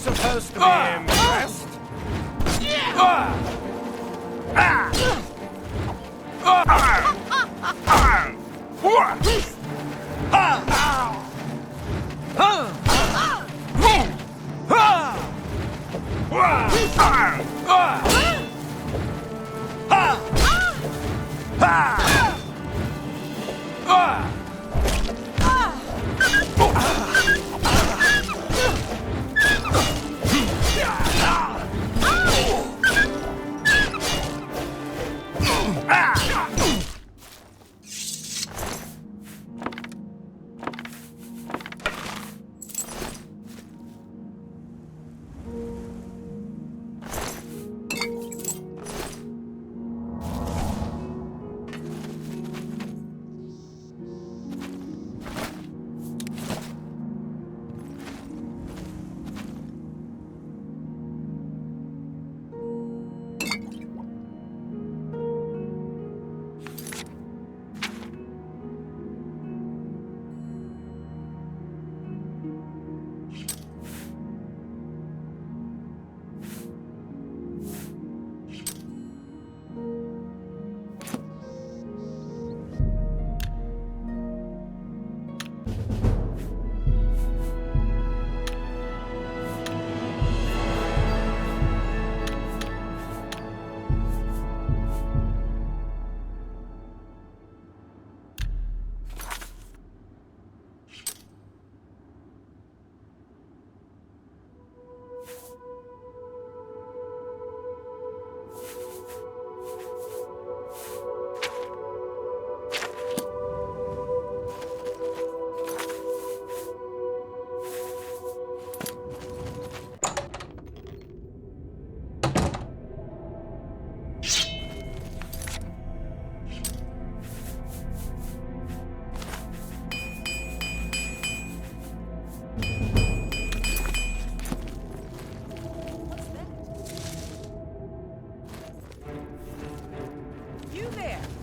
Supposed to be impressed.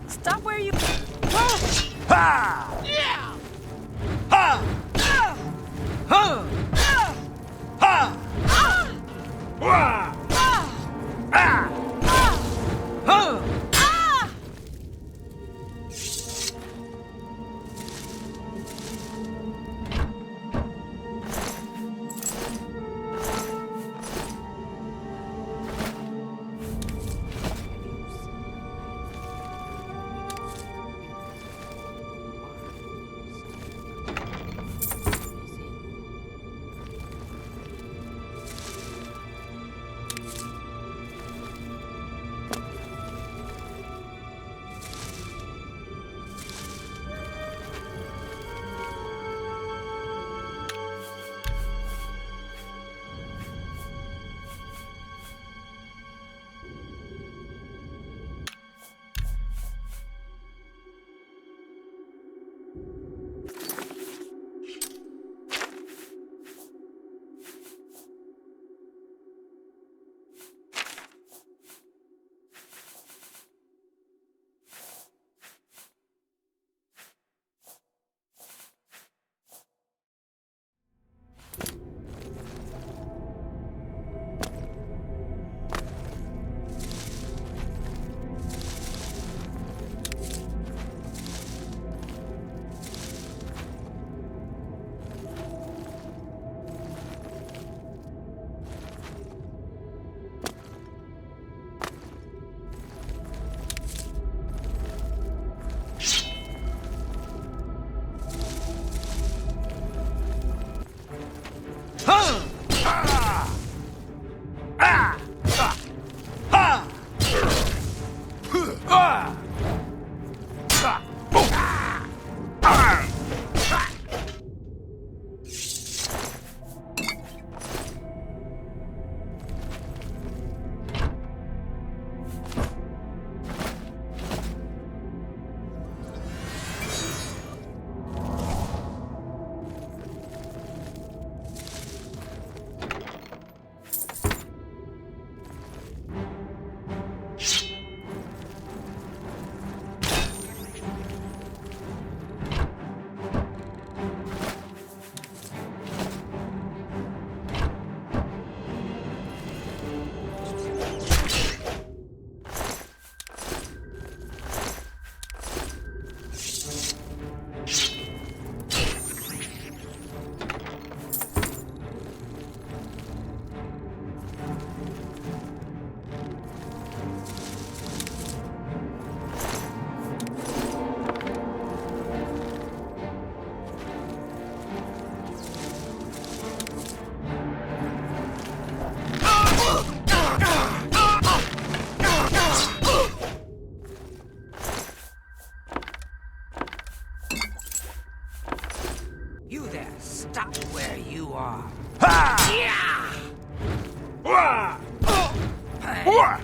Stop where you... Ha! Yeah! Ha! Huh! Ha! Wah! Ah! Huh! You there, stop where you are. Ha! Yeah! Wah! Wah!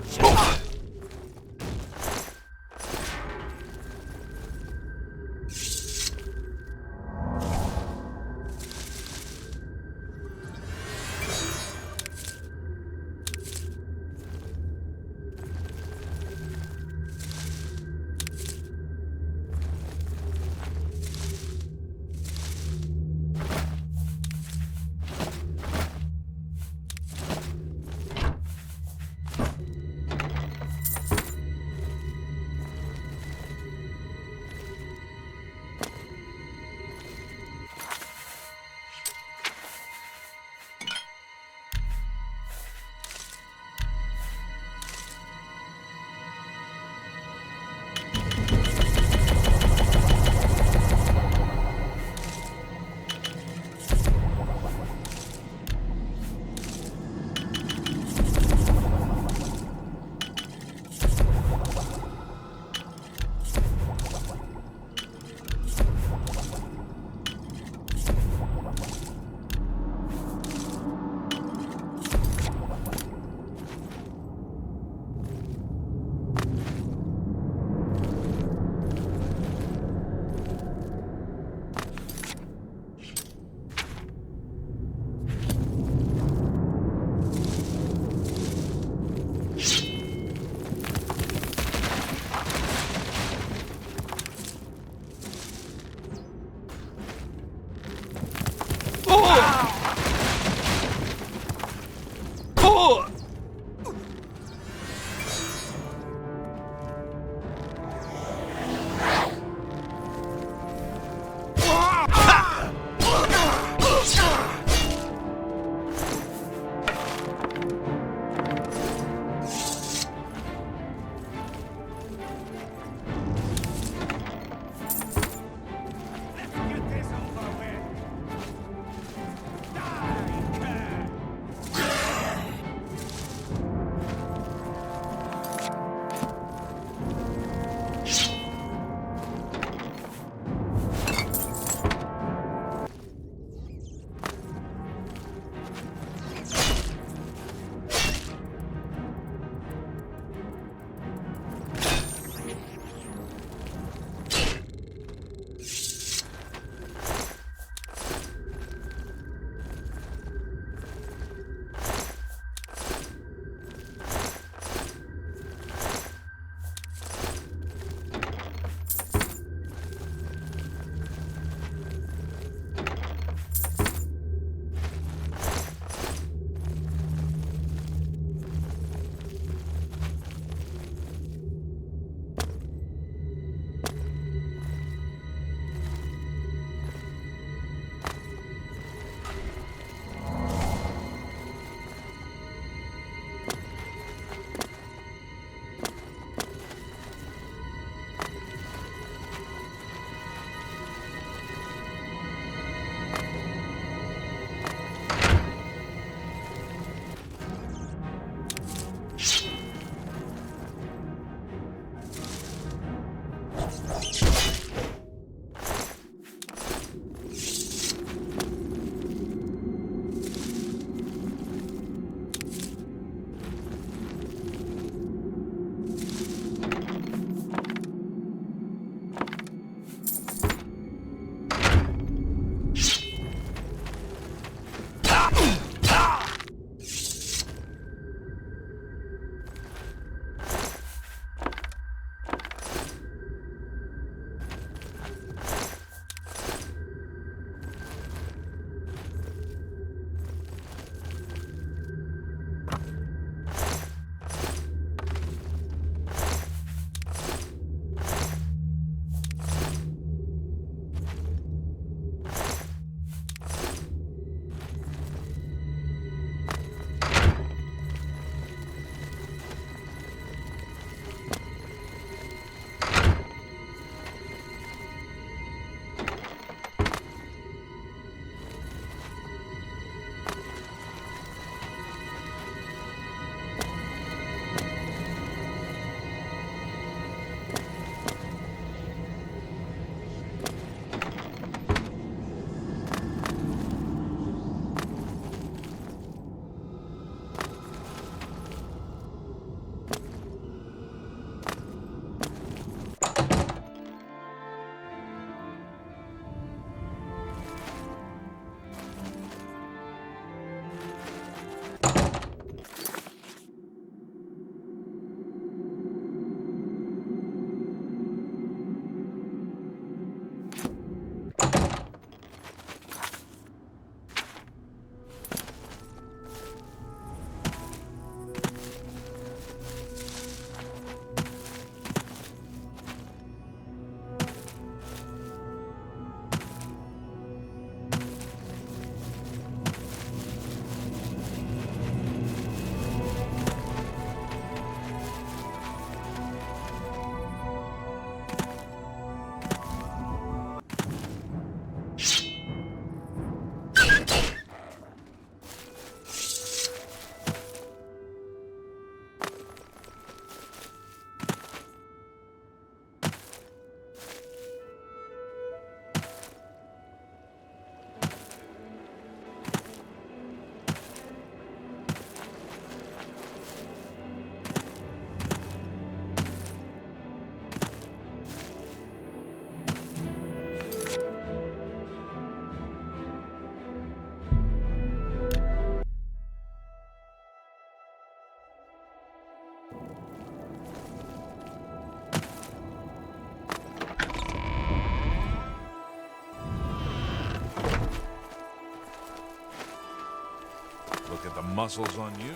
Look at the muscles on you.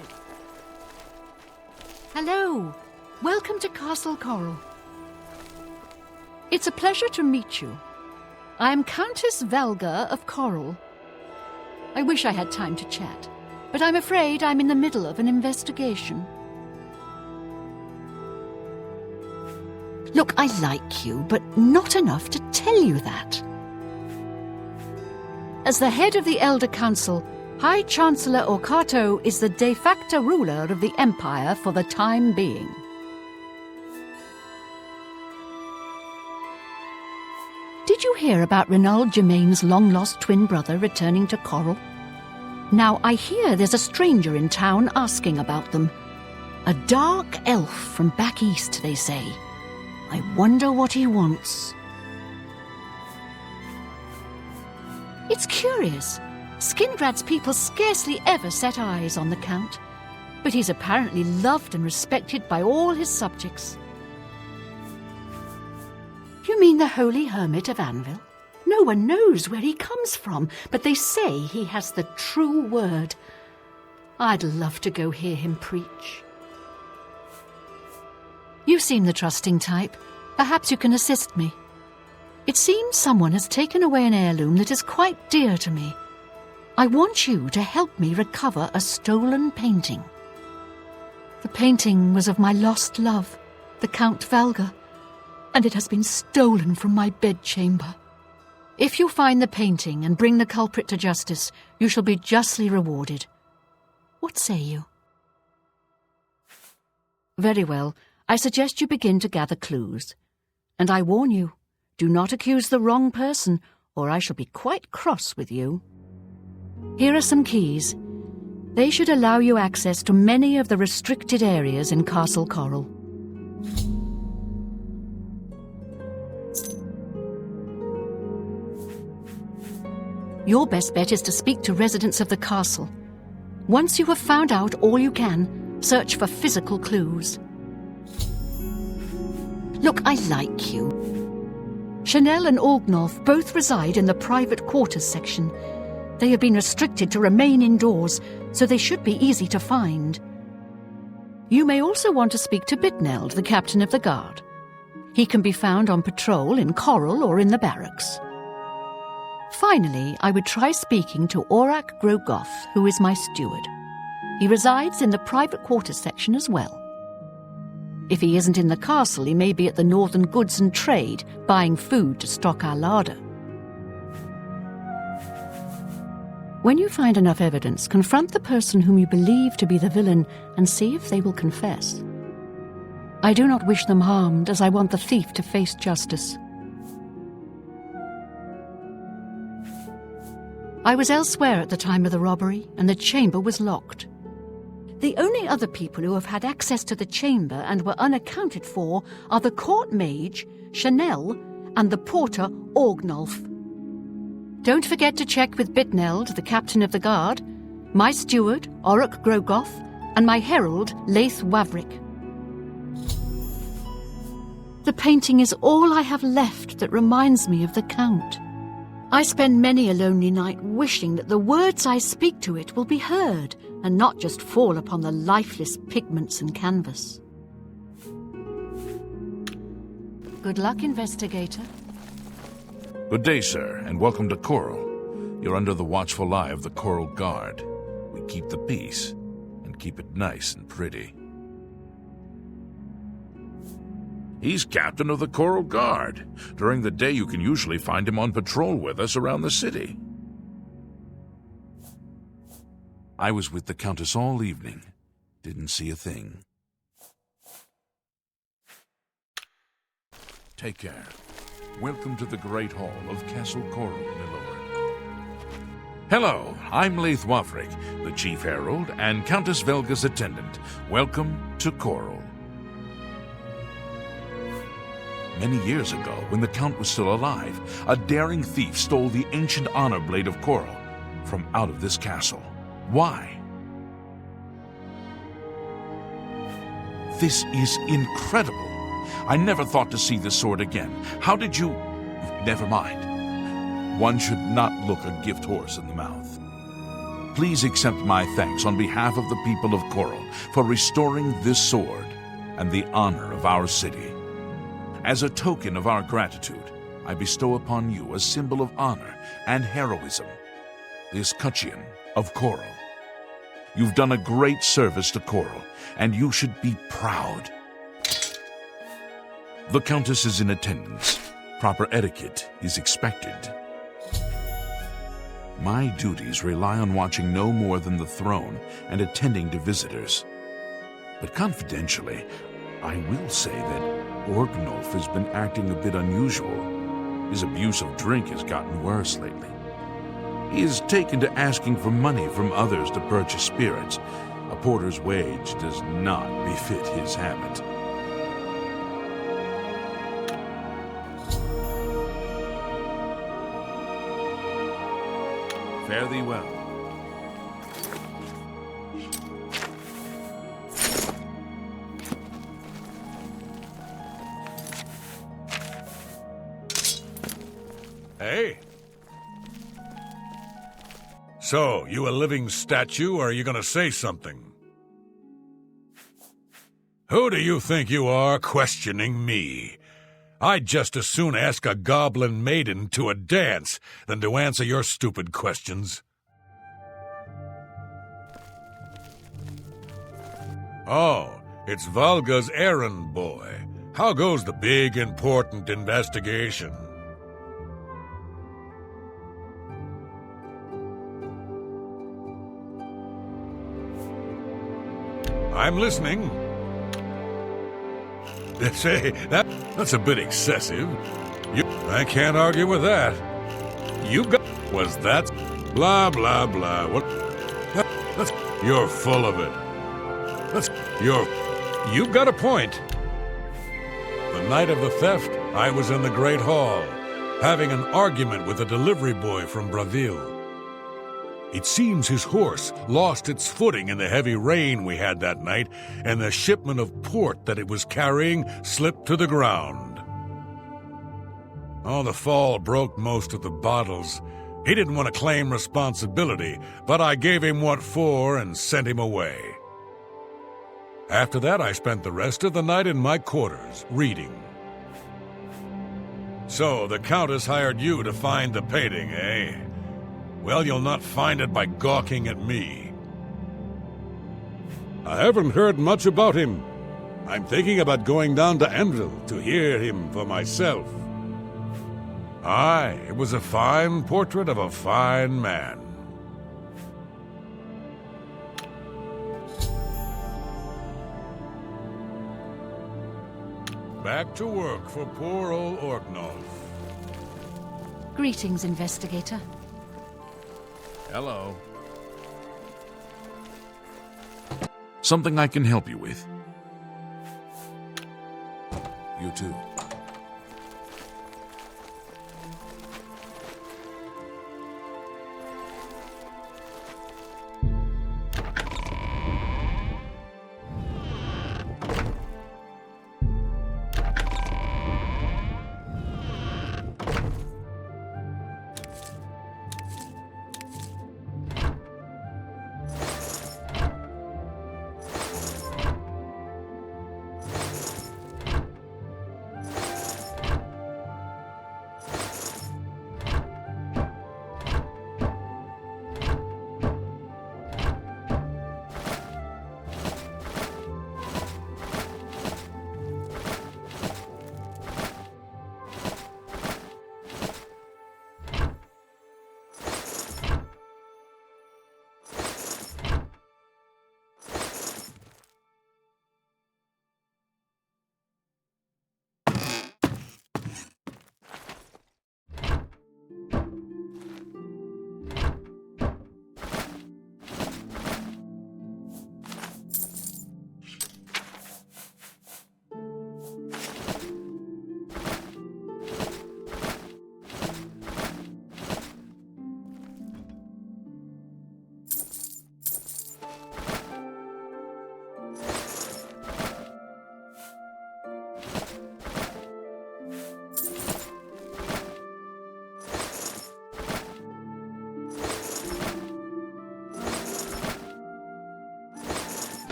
Hello. Welcome to Castle Coral. It's a pleasure to meet you. I am Countess Velga of Coral. I wish I had time to chat, but I'm afraid I'm in the middle of an investigation. Look, I like you, but not enough to tell you that. As the head of the Elder Council, High Chancellor Orkato is the de facto ruler of the Empire for the time being. Did you hear about Renald Germain's long-lost twin brother returning to Coral? Now, I hear there's a stranger in town asking about them. A dark elf from back east, they say. I wonder what he wants. It's curious. Skingrad's people scarcely ever set eyes on the Count, but he's apparently loved and respected by all his subjects. You mean the Holy Hermit of Anvil? No one knows where he comes from, but they say he has the true word. I'd love to go hear him preach. You seem the trusting type. Perhaps you can assist me. It seems someone has taken away an heirloom that is quite dear to me. I want you to help me recover a stolen painting. The painting was of my lost love, the Count Valga, and it has been stolen from my bedchamber. If you find the painting and bring the culprit to justice, you shall be justly rewarded. What say you? Very well. I suggest you begin to gather clues. And I warn you, do not accuse the wrong person, or I shall be quite cross with you. Here are some keys. They should allow you access to many of the restricted areas in Castle Coral. Your best bet is to speak to residents of the castle. Once you have found out all you can, search for physical clues. Look, I like you. Chanel and Orgnolf both reside in the private quarters section. They have been restricted to remain indoors, so they should be easy to find. You may also want to speak to Bitneld, the captain of the guard. He can be found on patrol in Coral or in the barracks. Finally, I would try speaking to Orak Grogoth, who is my steward. He resides in the private quarters section as well. If he isn't in the castle, he may be at the Northern Goods and Trade, buying food to stock our larder. When you find enough evidence, confront the person whom you believe to be the villain and see if they will confess. I do not wish them harmed, as I want the thief to face justice. I was elsewhere at the time of the robbery, and the chamber was locked. The only other people who have had access to the chamber and were unaccounted for are the court mage, Chanel, and the porter, Orgnolf. Don't forget to check with Bitneld, the captain of the guard, my steward, Orak Grogoth, and my herald, Laith Wavrik. The painting is all I have left that reminds me of the Count. I spend many a lonely night wishing that the words I speak to it will be heard and not just fall upon the lifeless pigments and canvas. Good luck, investigator. Good day, sir, and welcome to Coral. You're under the watchful eye of the Coral Guard. We keep the peace and keep it nice and pretty. He's captain of the Coral Guard. During the day, you can usually find him on patrol with us around the city. I was with the Countess all evening. Didn't see a thing. Take care. Welcome to the Great Hall of Castle Coral, my lord. Hello, I'm Laith Wavrik, the Chief Herald and Countess Velga's attendant. Welcome to Coral. Many years ago, when the Count was still alive, a daring thief stole the ancient honor blade of Coral from out of this castle. Why? This is incredible. I never thought to see this sword again. How did you... Never mind. One should not look a gift horse in the mouth. please accept my thanks on behalf of the people of Coral for restoring this sword and the honor of our city. As a token of our gratitude, I bestow upon you a symbol of honor and heroism, this Cutcheon of Coral. You've done a great service to Coral, and you should be proud. The Countess is in attendance. Proper etiquette is expected. My duties rely on watching no more than the throne and attending to visitors. But confidentially, I will say that Orgnolf has been acting a bit unusual. His abuse of drink has gotten worse lately. He has taken to asking for money from others to purchase spirits. A porter's wage does not befit his habit. Fare thee well. Hey? So, you a living statue, or are you gonna say something? Who do you think you are questioning me? I'd just as soon ask a goblin maiden to a dance than to answer your stupid questions. Oh, it's Valga's errand boy. How goes the big, important investigation? I'm listening. Say, that's a bit excessive. I can't argue with that. Was that? Blah, blah, blah. What? You're full of it. You've got a point. The night of the theft, I was in the Great Hall, having an argument with a delivery boy from Braville. It seems his horse lost its footing in the heavy rain we had that night, and the shipment of port that it was carrying slipped to the ground. Oh, the fall broke most of the bottles. He didn't want to claim responsibility, but I gave him what for and sent him away. After that, I spent the rest of the night in my quarters, reading. So, the Countess hired you to find the painting, eh? Well, you'll not find it by gawking at me. I haven't heard much about him. I'm thinking about going down to Anvil to hear him for myself. Aye, it was a fine portrait of a fine man. Back to work for poor old Orgnolf. Greetings, investigator. Hello. Something I can help you with? You too.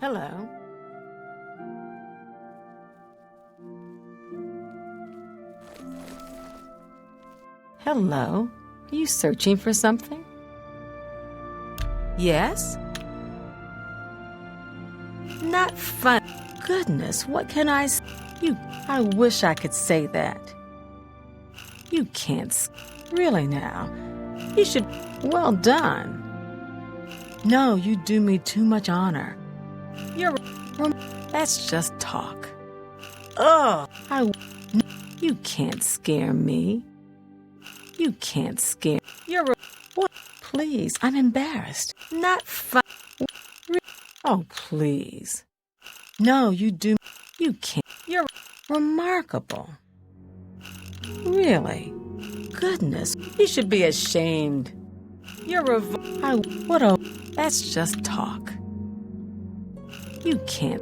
Hello. Hello. Are you searching for something? Yes? Not fun. Goodness, what can I say? I wish I could say that. You can't. Really now. You should. Well done. No, you do me too much honor. That's just talk. Ugh. You can't scare me. You can't scare. What? Please, I'm embarrassed. Not fun. Oh, please. No, you do. You can't. You're remarkable. Really? Goodness, you should be ashamed. What a. That's just talk. You can't.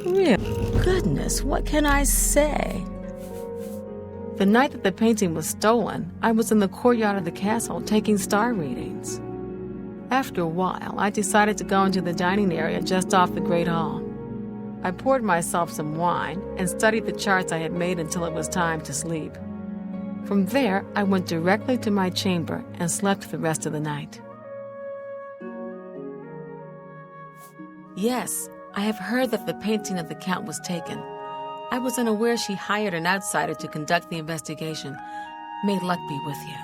Real. Goodness, what can I say? The night that the painting was stolen, I was in the courtyard of the castle taking star readings. After a while, I decided to go into the dining area just off the Great Hall. I poured myself some wine and studied the charts I had made until it was time to sleep. From there, I went directly to my chamber and slept the rest of the night. Yes, I have heard that the painting of the Count was taken. I was unaware she hired an outsider to conduct the investigation. May luck be with you.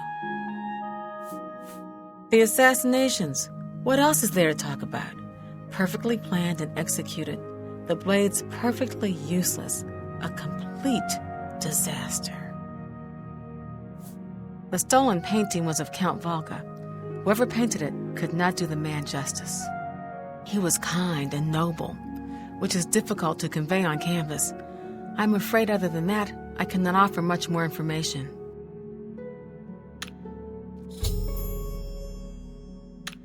The assassinations. What else is there to talk about? Perfectly planned and executed. The blades perfectly useless. A complete disaster. The stolen painting was of Count Volga. Whoever painted it could not do the man justice. He was kind and noble, which is difficult to convey on canvas. I'm afraid other than that, I cannot offer much more information.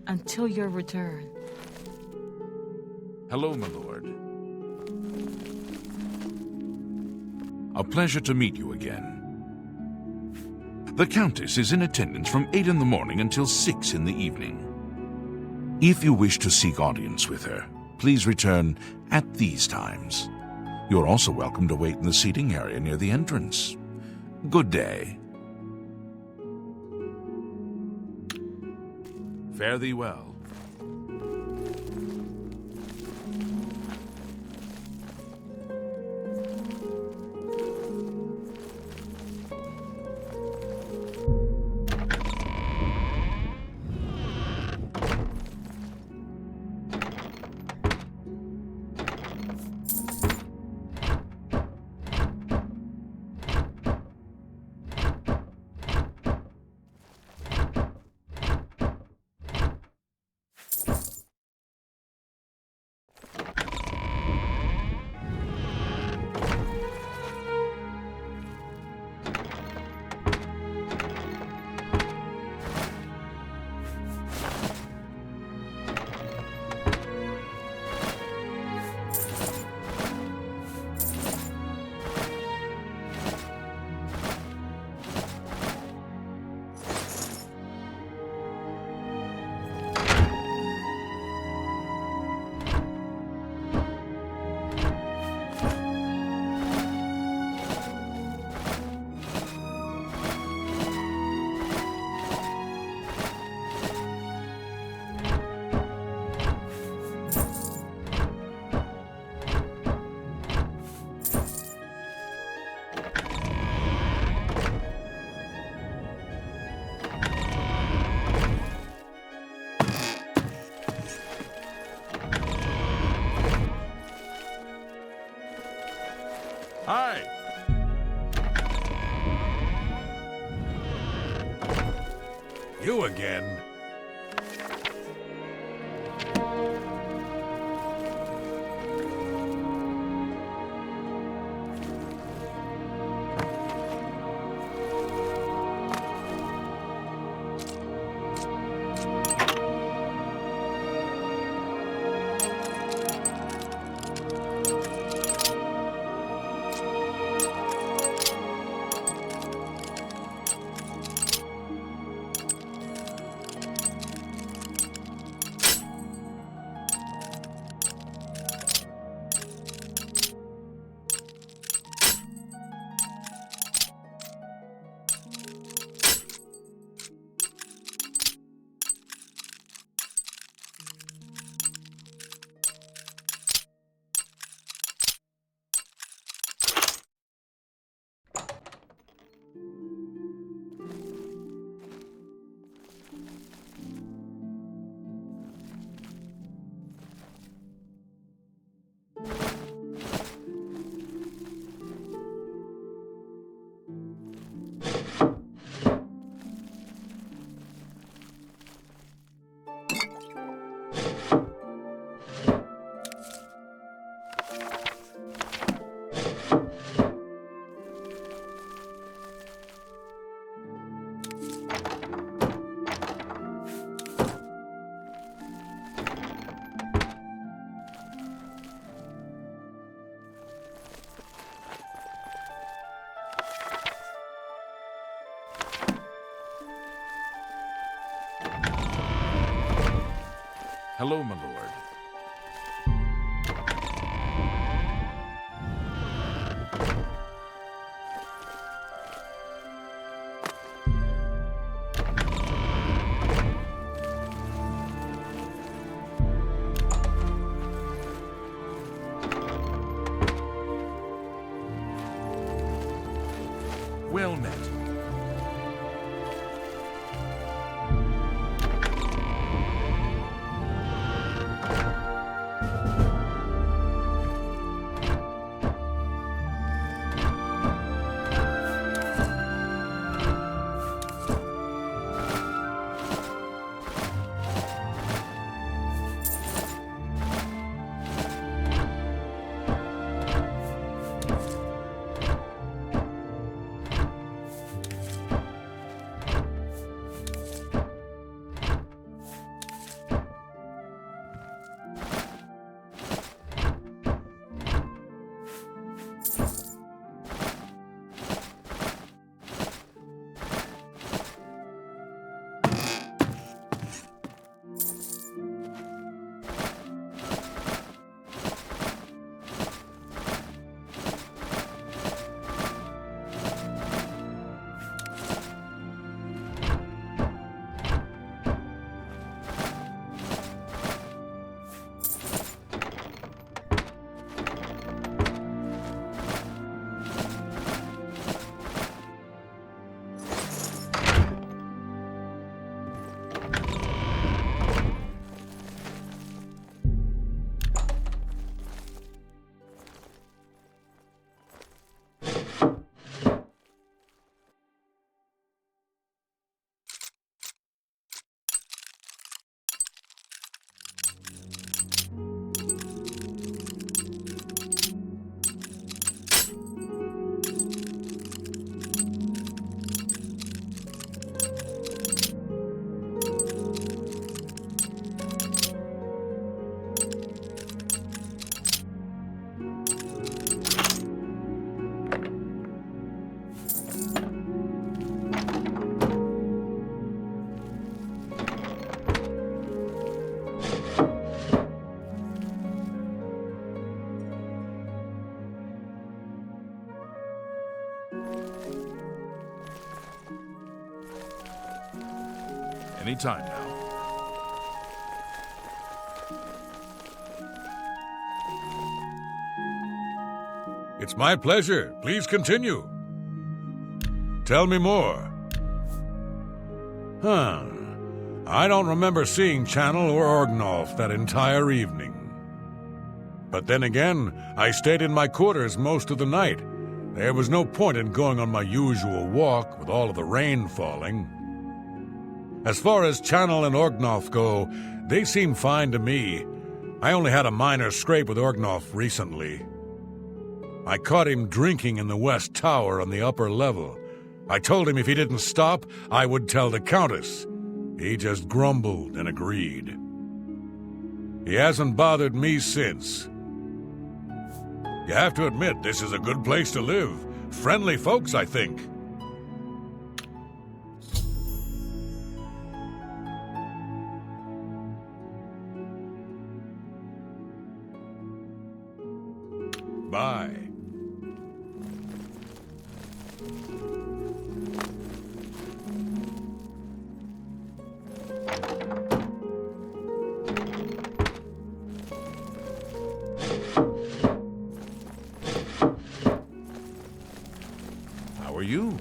Until your return. Hello, my lord. A pleasure to meet you again. The Countess is in attendance from 8 in the morning until 6 in the evening. If you wish to seek audience with her, please return at these times. You're also welcome to wait in the seating area near the entrance. Good day. Fare thee well. Hi. You again. Hello, my lord. Well met. Any time now. It's my pleasure. Please continue. Tell me more. I don't remember seeing Channel or Orgnolf that entire evening. But then again, I stayed in my quarters most of the night. There was no point in going on my usual walk with all of the rain falling. As far as Channel and Orgnolf go, they seem fine to me. I only had a minor scrape with Orgnolf recently. I caught him drinking in the West Tower on the upper level. I told him if he didn't stop, I would tell the Countess. He just grumbled and agreed. He hasn't bothered me since. You have to admit, this is a good place to live. Friendly folks, I think. Bye. How are you?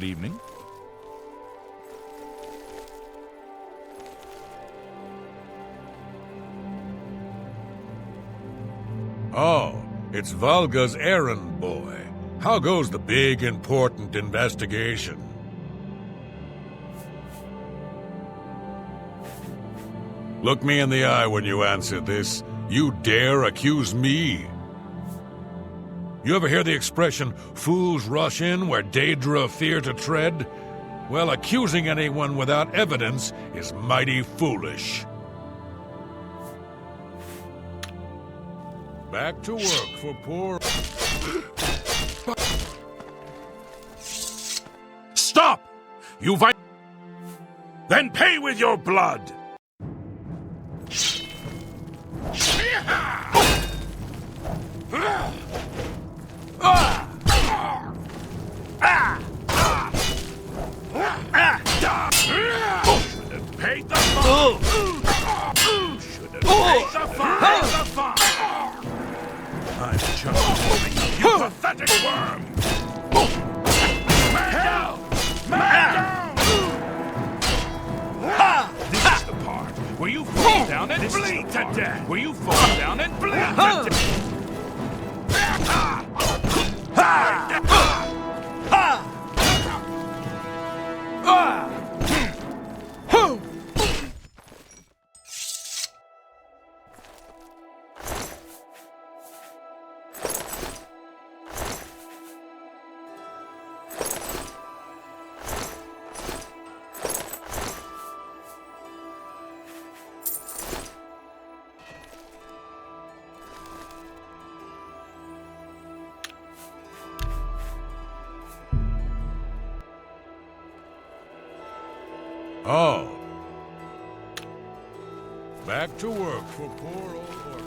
Good evening. Oh, it's Valga's errand boy. How goes the big, important investigation? Look me in the eye when you answer this. You dare accuse me? You ever hear the expression, fools rush in where Daedra fear to tread? Well, accusing anyone without evidence is mighty foolish. Back to work for poor... Stop! You've... Then pay with your blood! Should've paid the fine! Should've paid the fine! I'm just you pathetic worm! Man down! Man down! This is the part where you fall down and bleed to death! Where you fall down and bleed to death! Oh. Back to work for poor old Orca.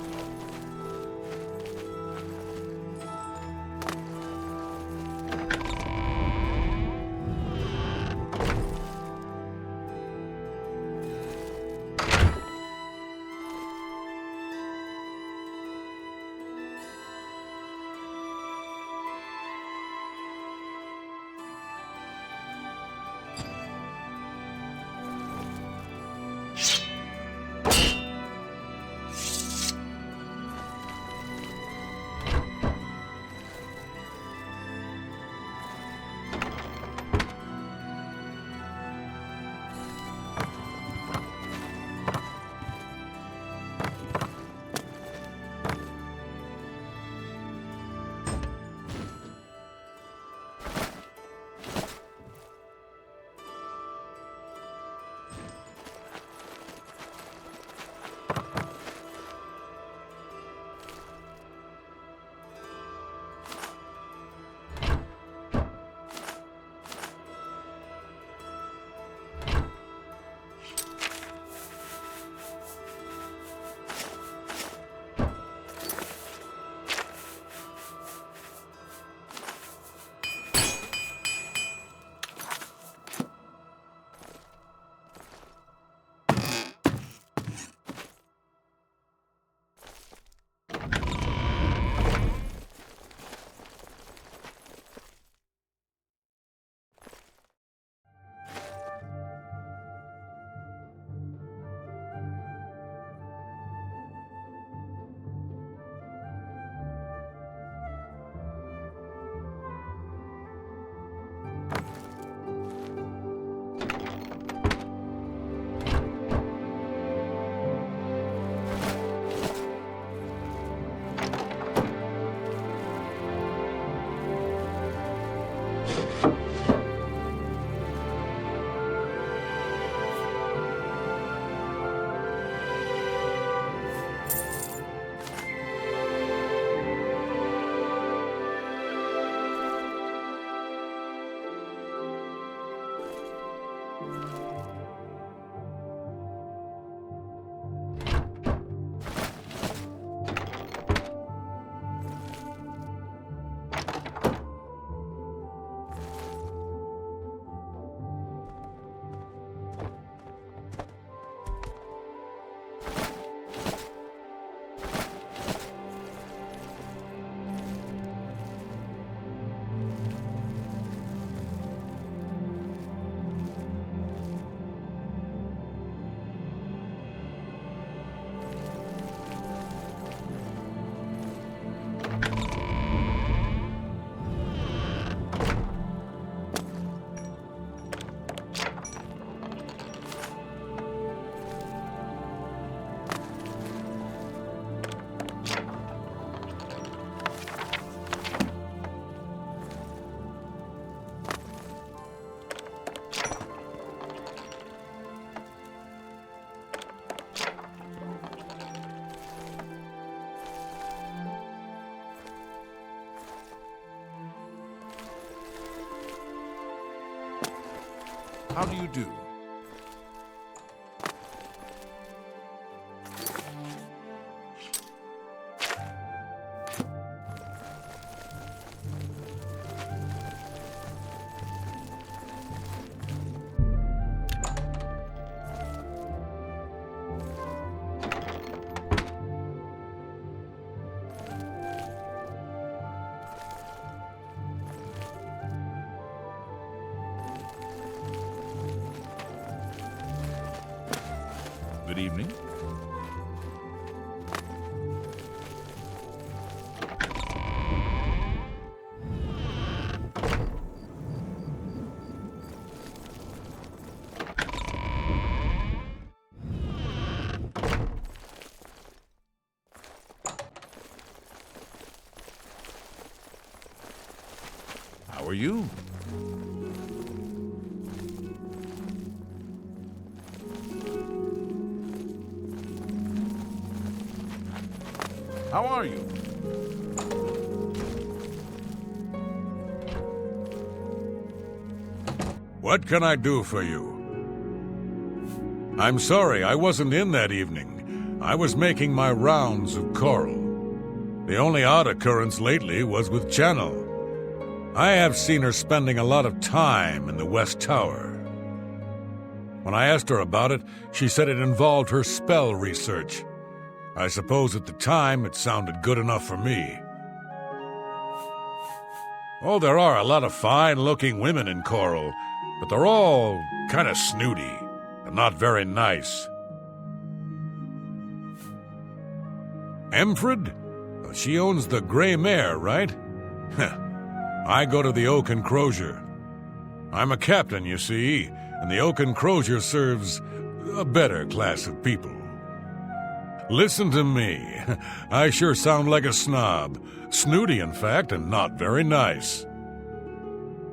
How do you do? Good evening. How are you? How are you? What can I do for you? I'm sorry, I wasn't in that evening. I was making my rounds of Coral. The only odd occurrence lately was with Channel. I have seen her spending a lot of time in the West Tower. When I asked her about it, she said it involved her spell research. I suppose at the time it sounded good enough for me. Oh, there are a lot of fine-looking women in Coral, but they're all kind of snooty and not very nice. Emfred? She owns the Grey Mare, right? I go to the Oak and Crozier. I'm a captain, you see, and the Oak and Crozier serves a better class of people. Listen to me. I sure sound like a snob. Snooty, in fact, and not very nice.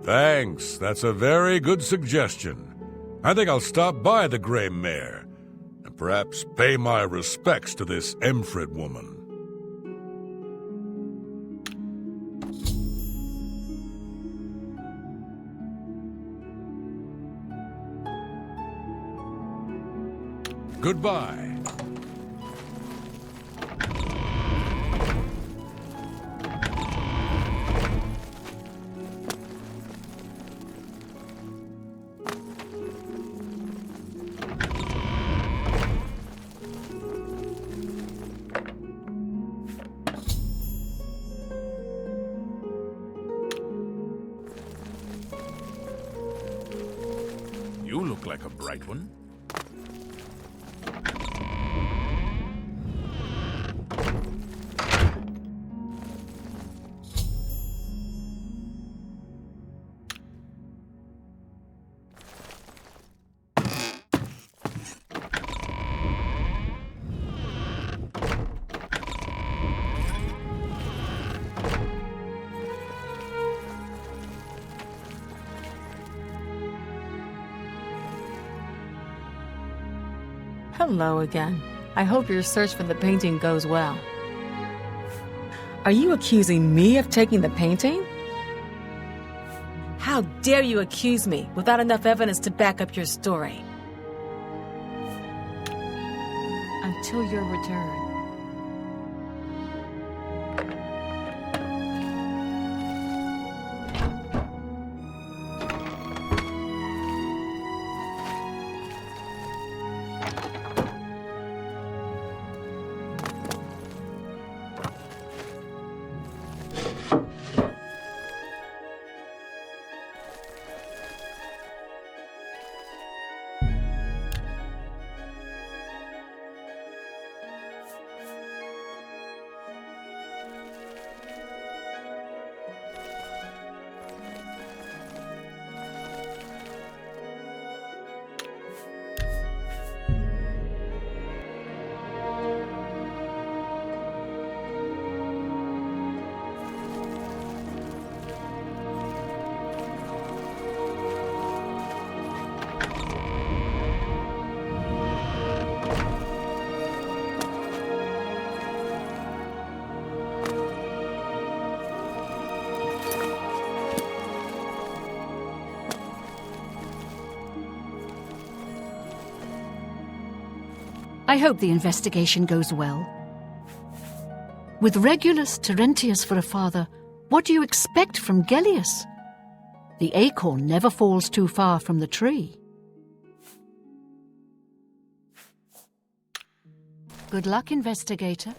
Thanks. That's a very good suggestion. I think I'll stop by the Grey Mare and perhaps pay my respects to this Emfred woman. Goodbye. You look like a bright one. Hello again. I hope your search for the painting goes well. Are you accusing me of taking the painting? How dare you accuse me without enough evidence to back up your story? Until your return. I hope the investigation goes well. With Regulus Terentius for a father, what do you expect from Gellius? The acorn never falls too far from the tree. Good luck, investigator.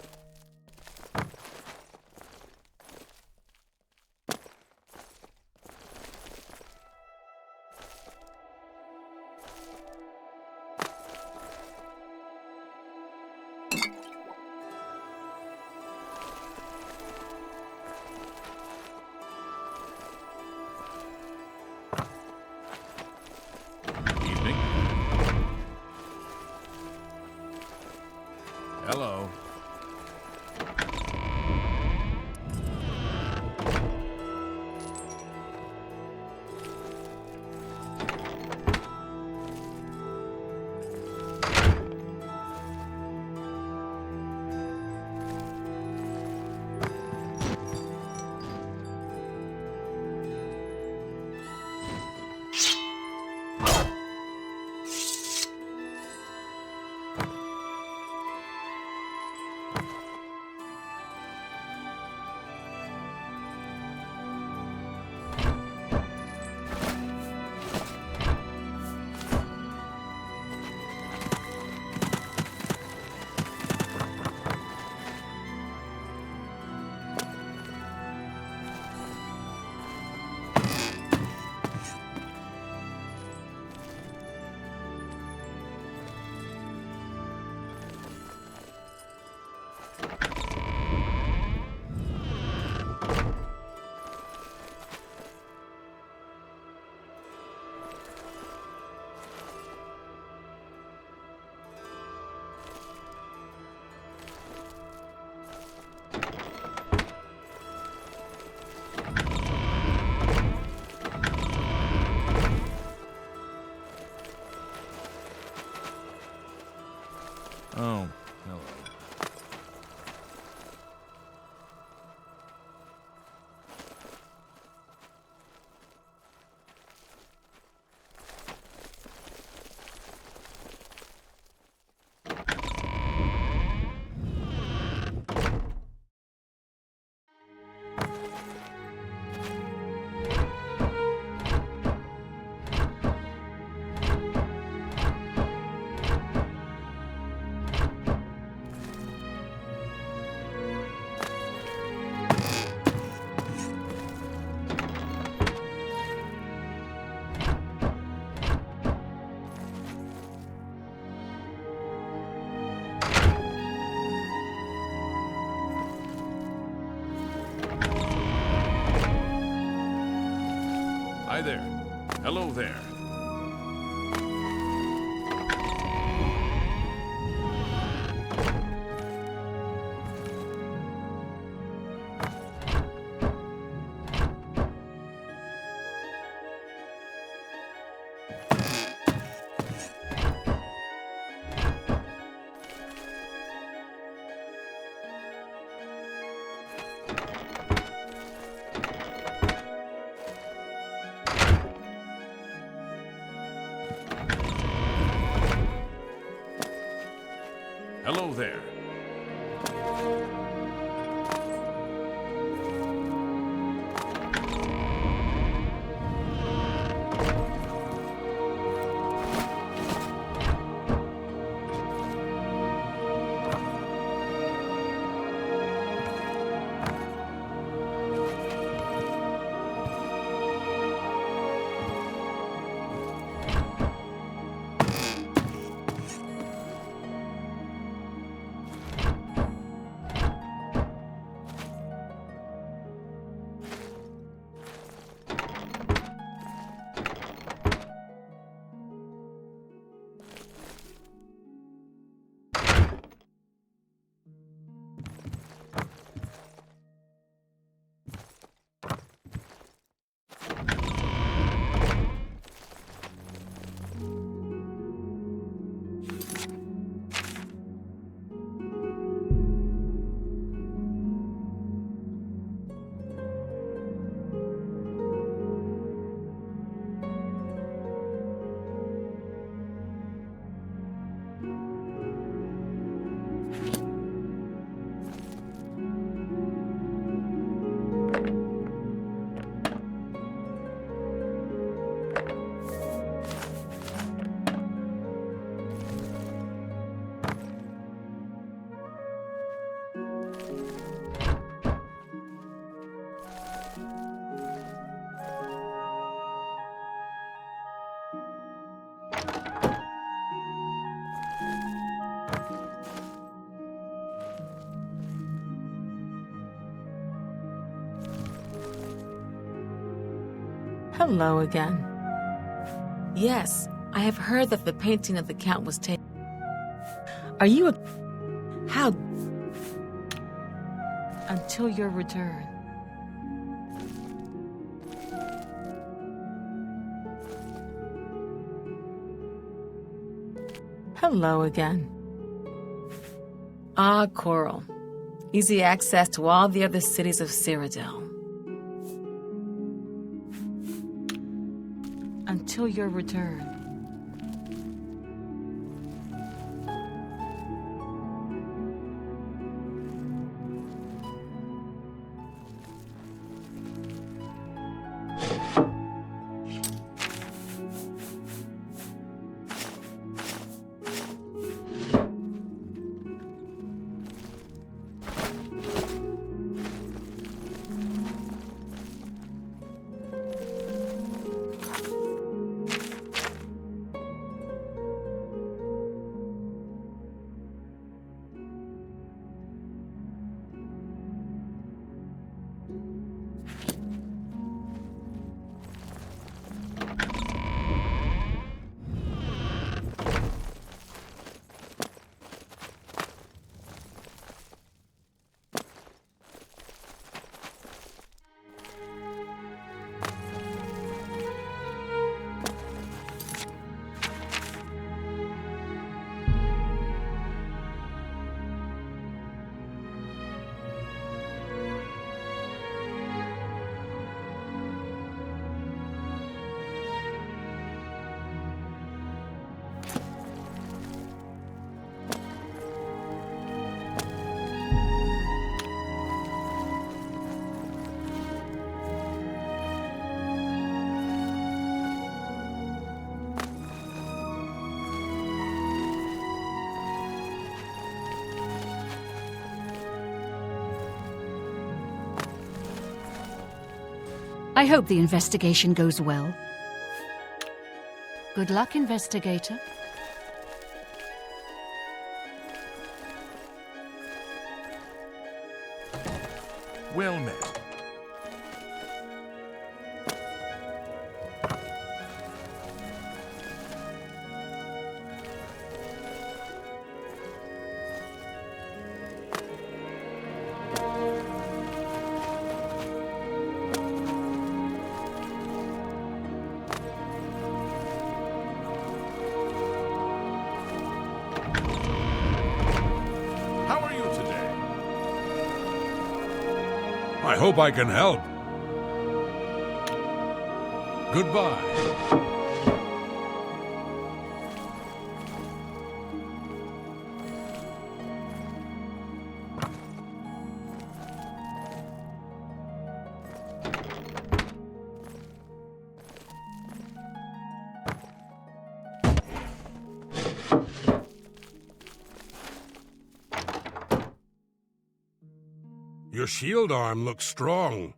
Evening. Hello. Oh, hello. Hi there. Hello there. Hello there. Hello again. Yes, I have heard that the painting of the Count was taken. Are you a... How... Until your return. Hello again. Ah, Coral. Easy access to all the other cities of Cyrodiil. Until your return. I hope the investigation goes well. Good luck, investigator. Well met. How are you today? I hope I can help. Goodbye. Your shield arm looks strong.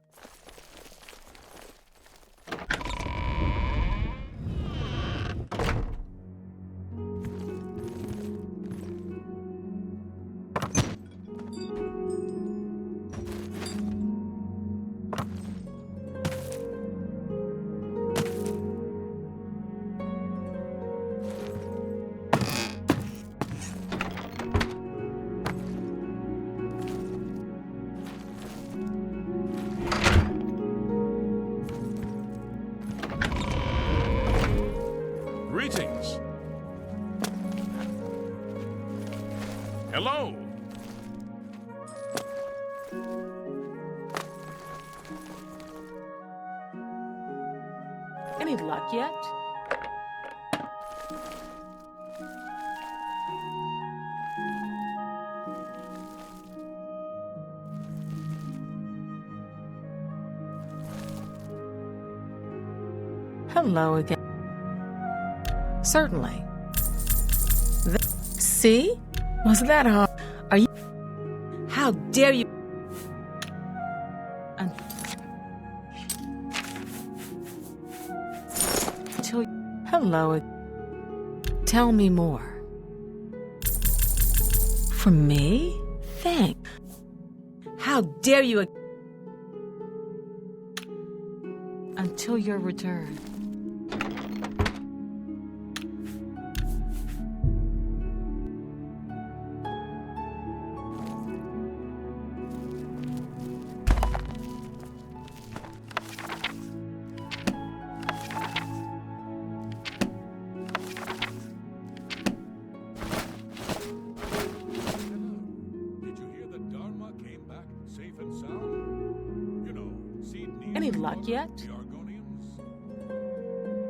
Greetings. Hello. Any luck yet? Hello again. Certainly. See? Was that hard? Are you... How dare you... Until... Hello. Tell me more. For me? Thanks. How dare you... Until your return. Any luck yet?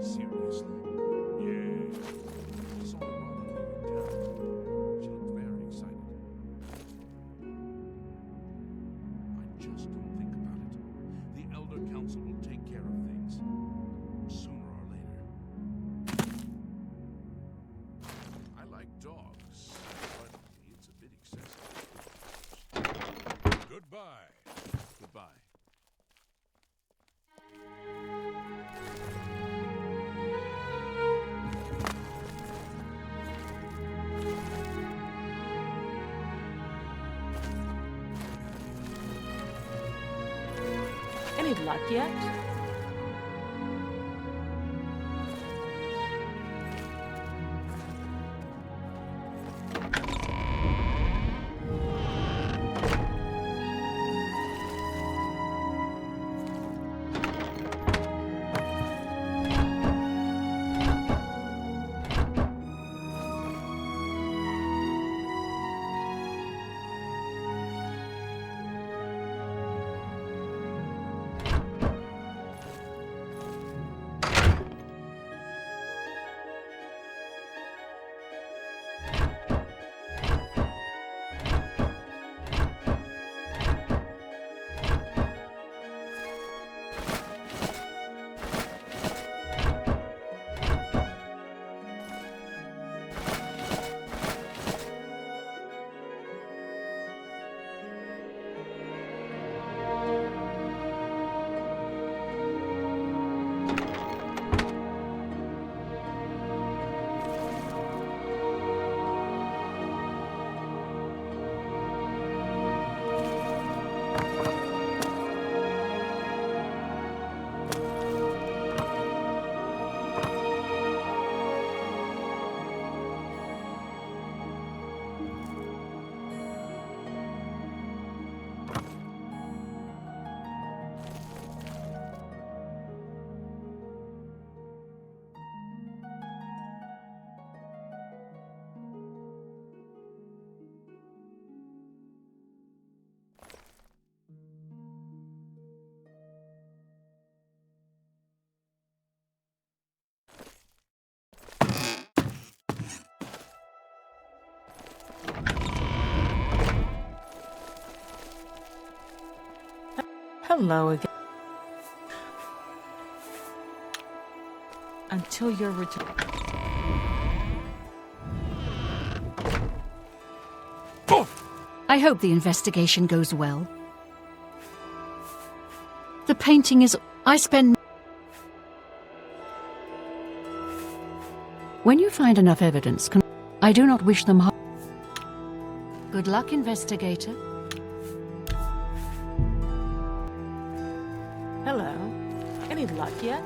Seriously? Yeah. I saw Rana in town. She looked very excited. I just don't think about it. The Elder Council will take care of things. Sooner or later. I like dogs, but it's a bit excessive. Goodbye. Goodbye. Any luck yet? Hello again. Until your return. I hope the investigation goes well. The painting is... I spend... When you find enough evidence, I do not wish them harm. Good luck, investigator. Hello. Any luck yet?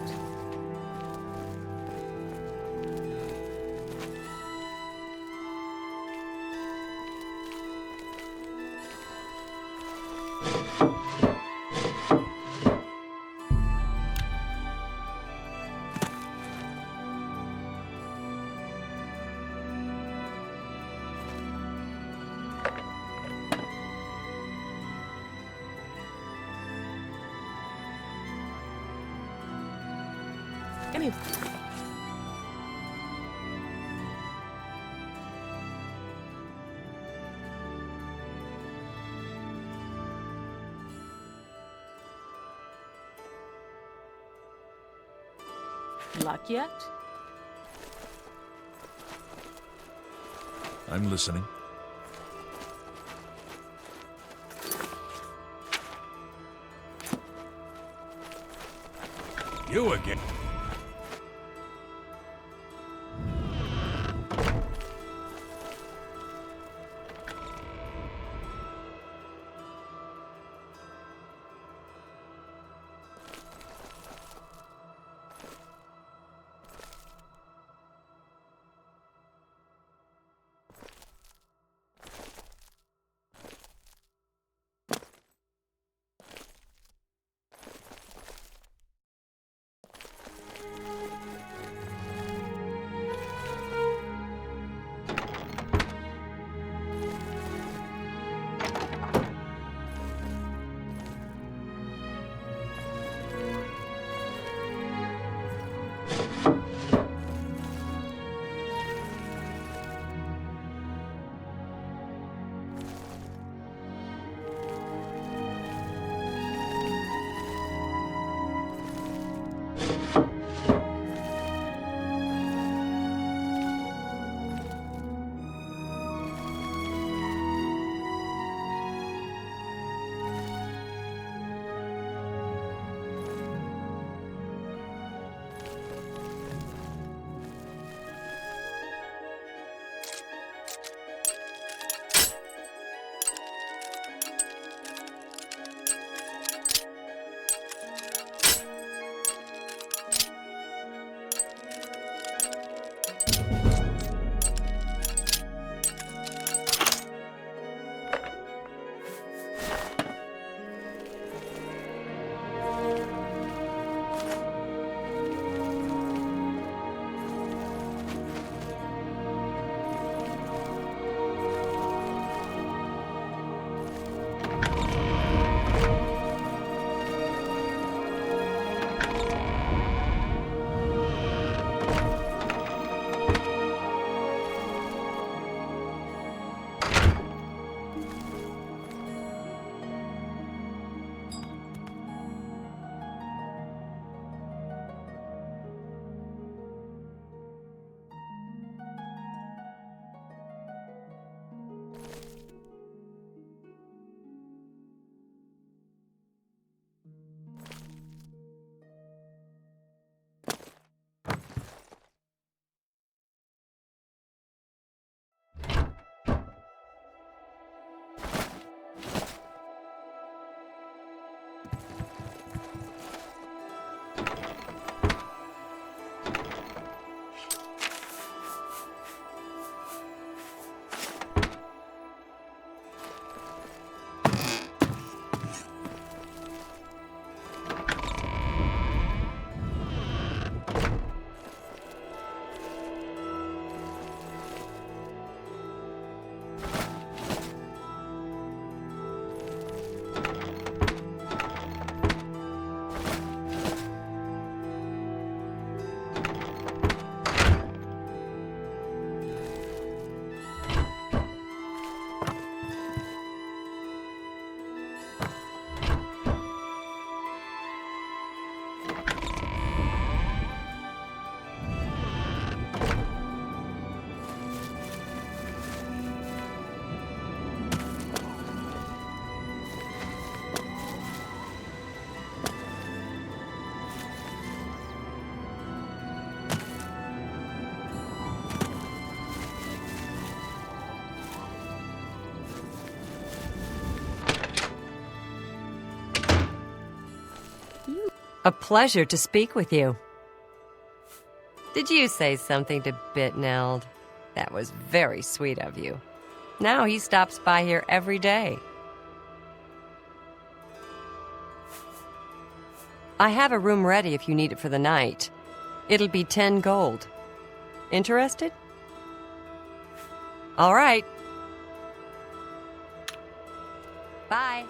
Any... Luck yet? I'm listening. You again. A pleasure to speak with you. Did you say something to Bitneld? That was very sweet of you. Now he stops by here every day. I have a room ready if you need it for the night. It'll be 10 gold. Interested? All right. Bye.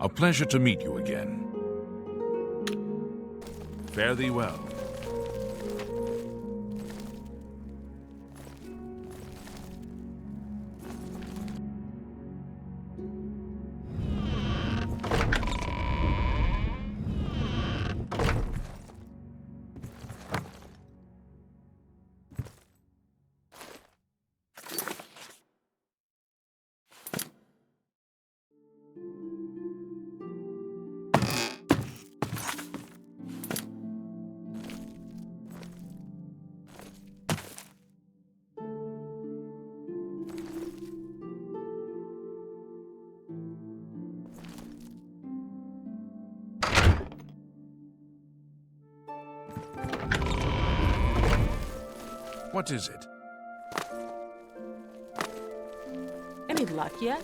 A pleasure to meet you again. Fare thee well. What is it? Any luck yet?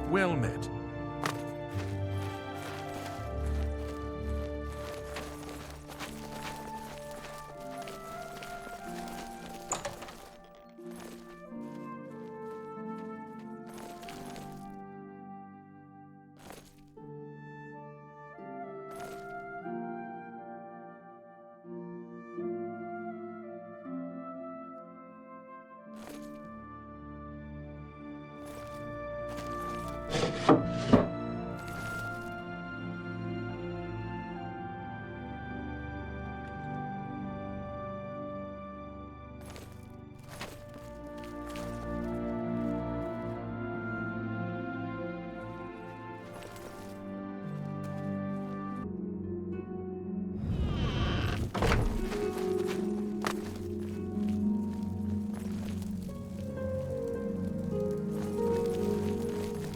Well met.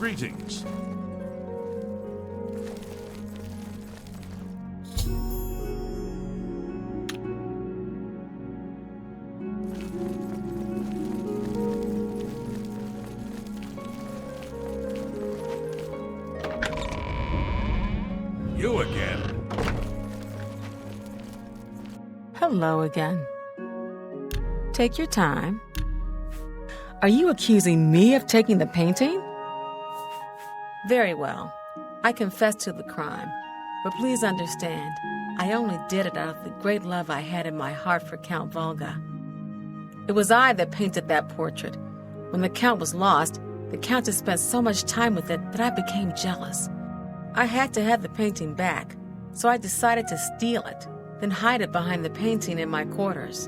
Greetings. You again. Hello again. Take your time. Are you accusing me of taking the painting? Very well. I confess to the crime. But please understand, I only did it out of the great love I had in my heart for Count Volga. It was I that painted that portrait. When the Count was lost, the Countess spent so much time with it that I became jealous. I had to have the painting back, so I decided to steal it, then hide it behind the painting in my quarters.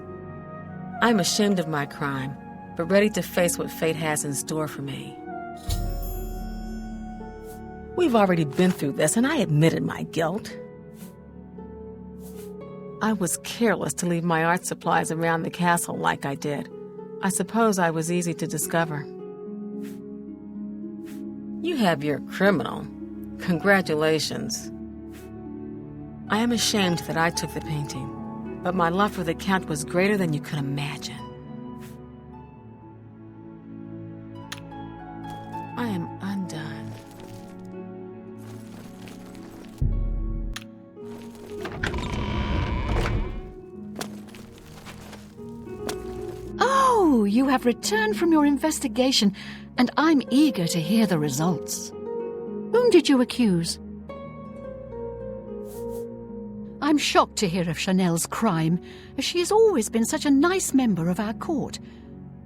I'm ashamed of my crime, but ready to face what fate has in store for me. We've already been through this, and I admitted my guilt. I was careless to leave my art supplies around the castle like I did. I suppose I was easy to discover. You have your criminal. Congratulations. I am ashamed that I took the painting, but my love for the Count was greater than you could imagine. I am undone. Oh, you have returned from your investigation, and I'm eager to hear the results. Whom did you accuse? I'm shocked to hear of Chanel's crime, as she has always been such a nice member of our court.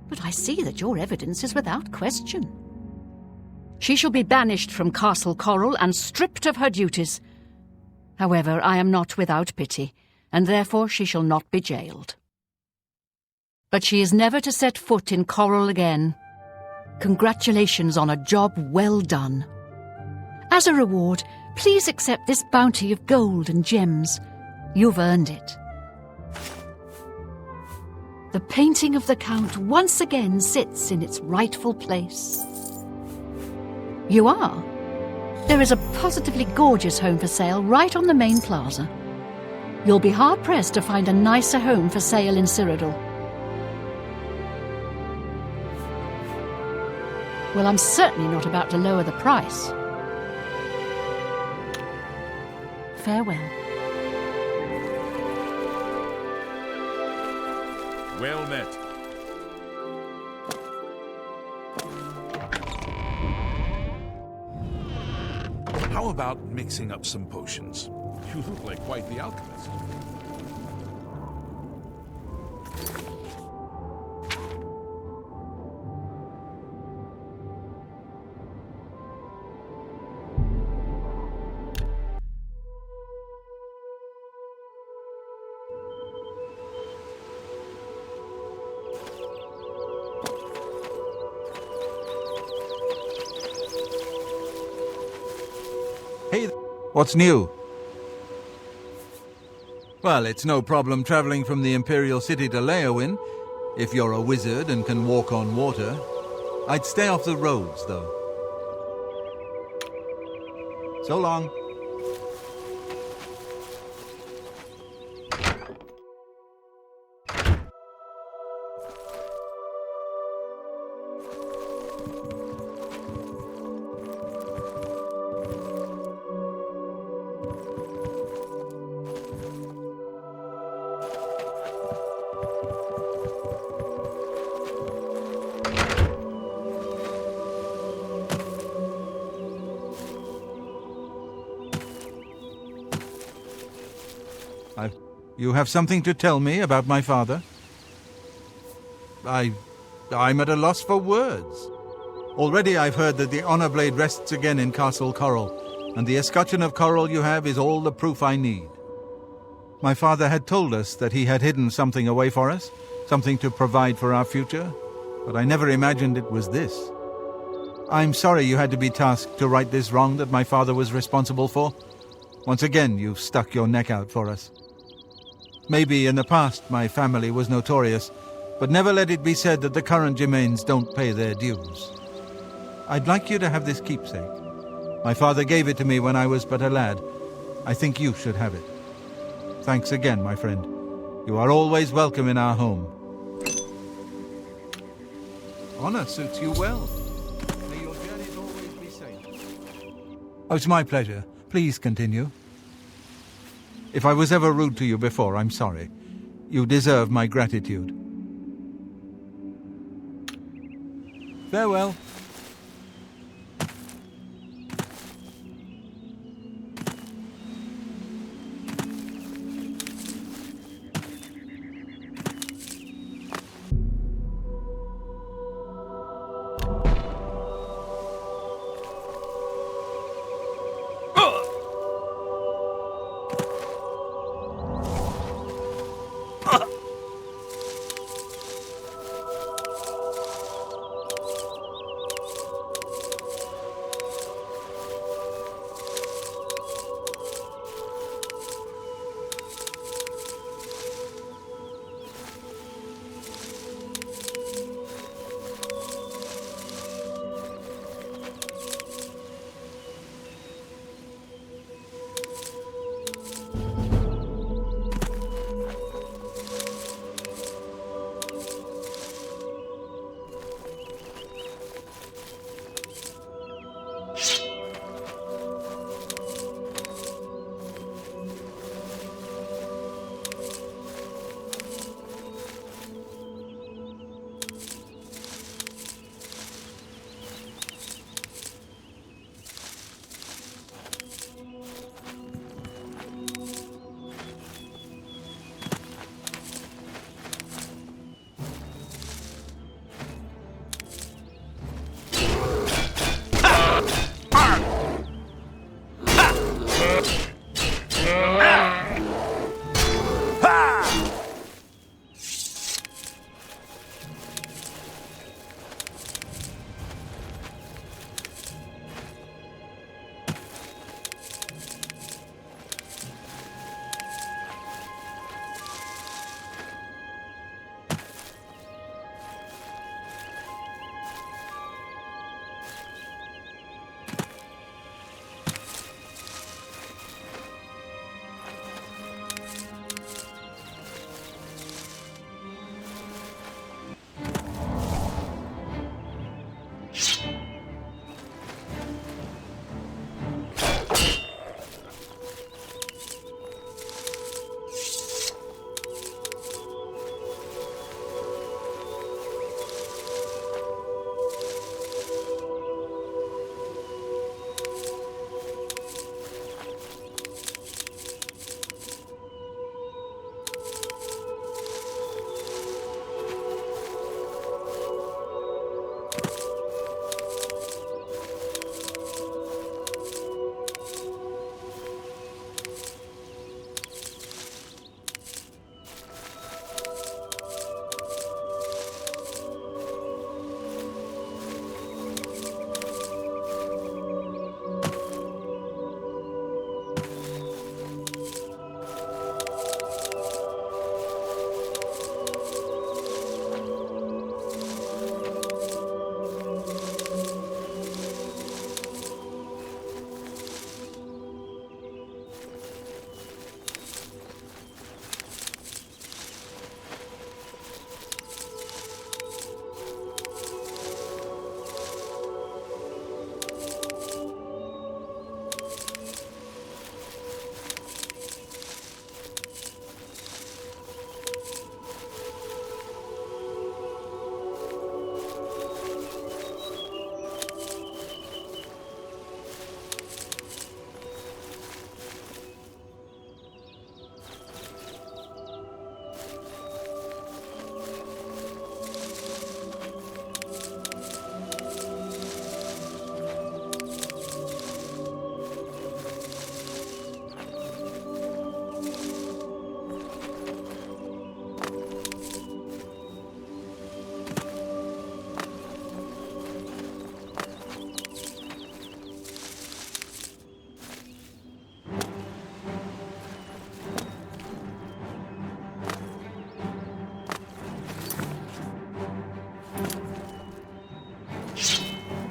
But I see that your evidence is without question. She shall be banished from Castle Coral and stripped of her duties. However, I am not without pity, and therefore she shall not be jailed. But she is never to set foot in Coral again. Congratulations on a job well done. As a reward, please accept this bounty of gold and gems. You've earned it. The painting of the Count once again sits in its rightful place. You are. There is a positively gorgeous home for sale right on the main plaza. You'll be hard-pressed to find a nicer home for sale in Cyrodiil. Well, I'm certainly not about to lower the price. Farewell. Well met. How about mixing up some potions? You look like quite the alchemist. Hey, what's new? Well, it's no problem traveling from the Imperial City to Leowin, if you're a wizard and can walk on water. I'd stay off the roads, though. So long. You have something to tell me about my father? I'm at a loss for words. Already I've heard that the honor blade rests again in Castle Coral, and the escutcheon of coral you have is all the proof I need. My father had told us that he had hidden something away for us, something to provide for our future, but I never imagined it was this. I'm sorry you had to be tasked to right this wrong that my father was responsible for. Once again, you've stuck your neck out for us. Maybe in the past my family was notorious, but never let it be said that the current Gemains don't pay their dues. I'd like you to have this keepsake. My father gave it to me when I was but a lad. I think you should have it. Thanks again, my friend. You are always welcome in our home. Honor suits you well. May your journeys always be safe. Oh, it's my pleasure. Please continue. If I was ever rude to you before, I'm sorry. You deserve my gratitude. Farewell.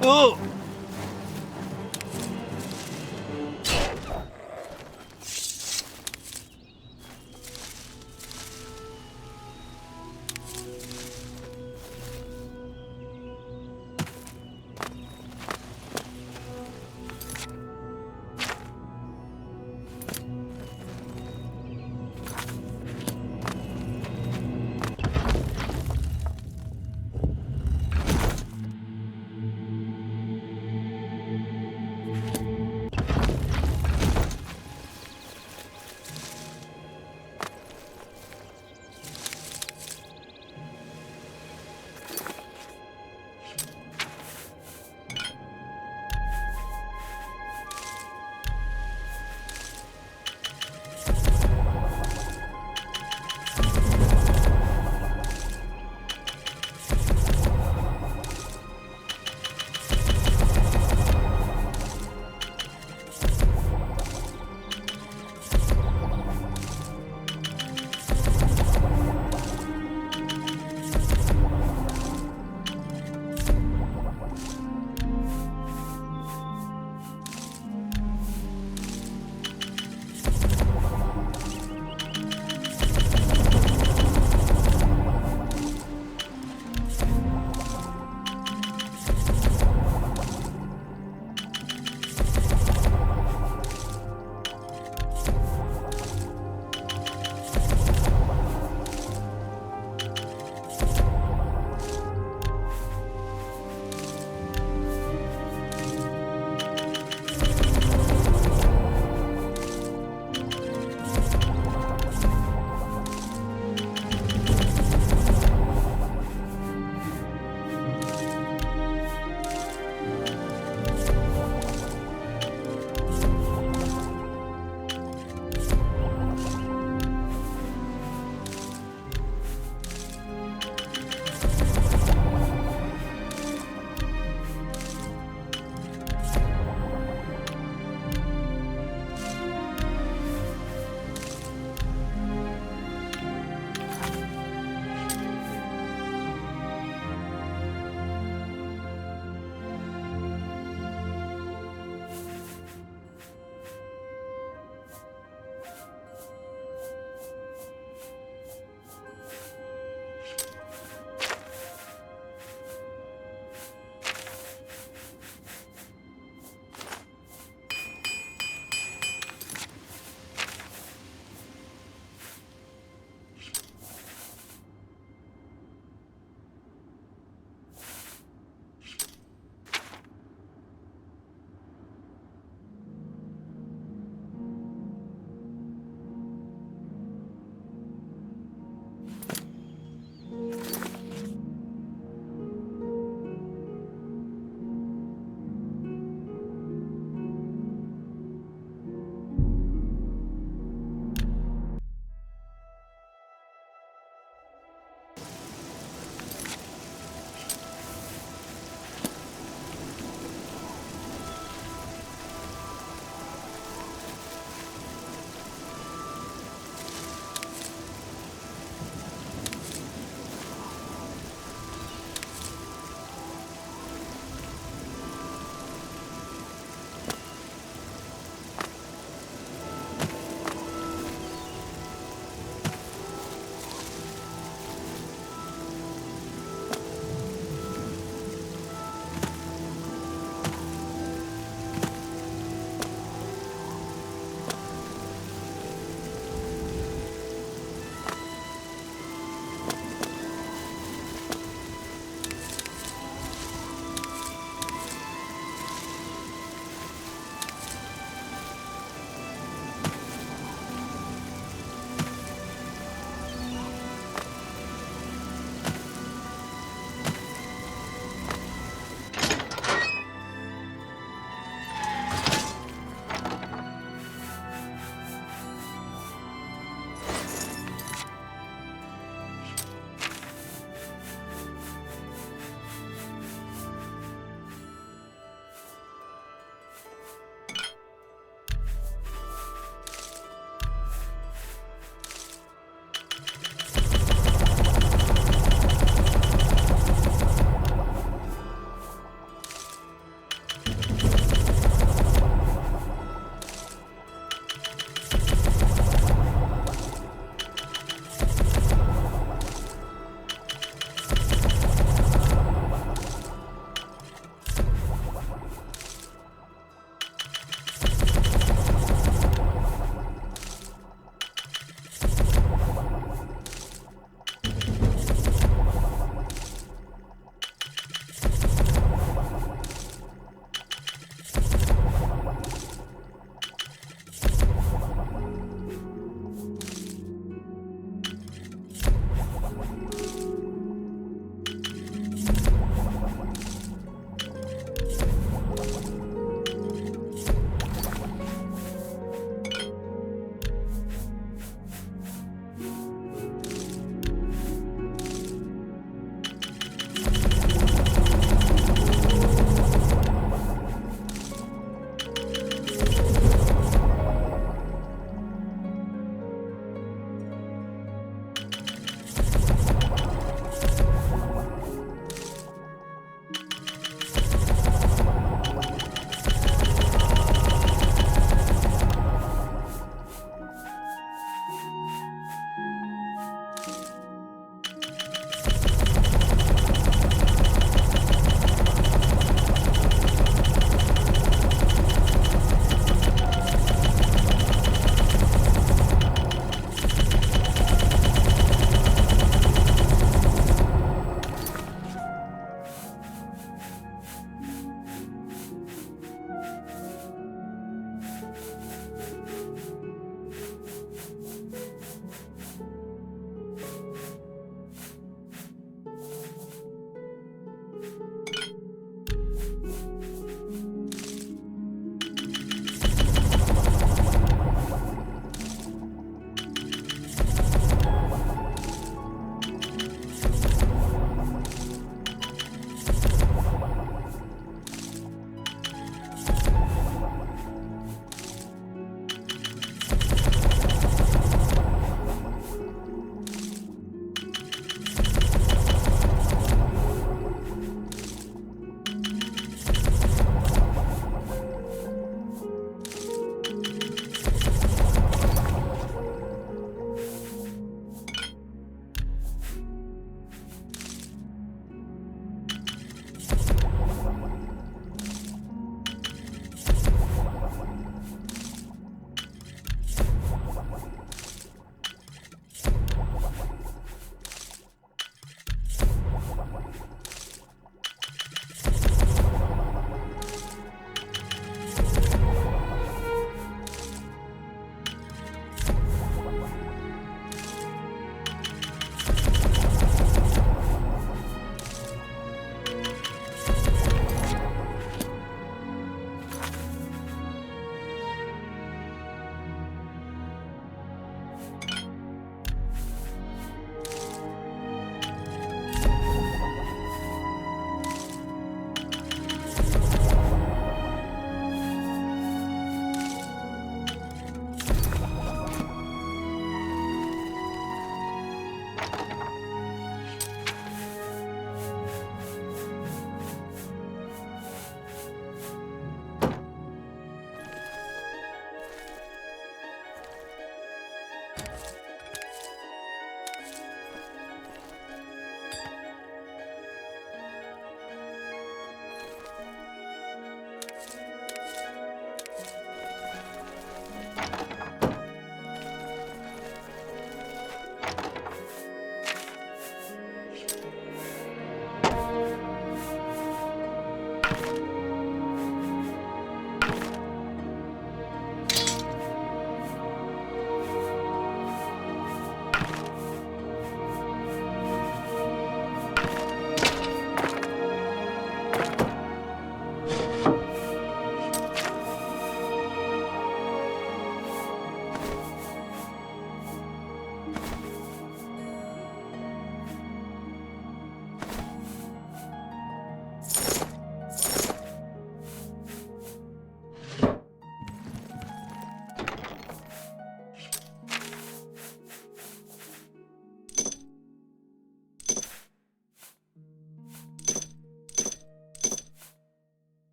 Oh!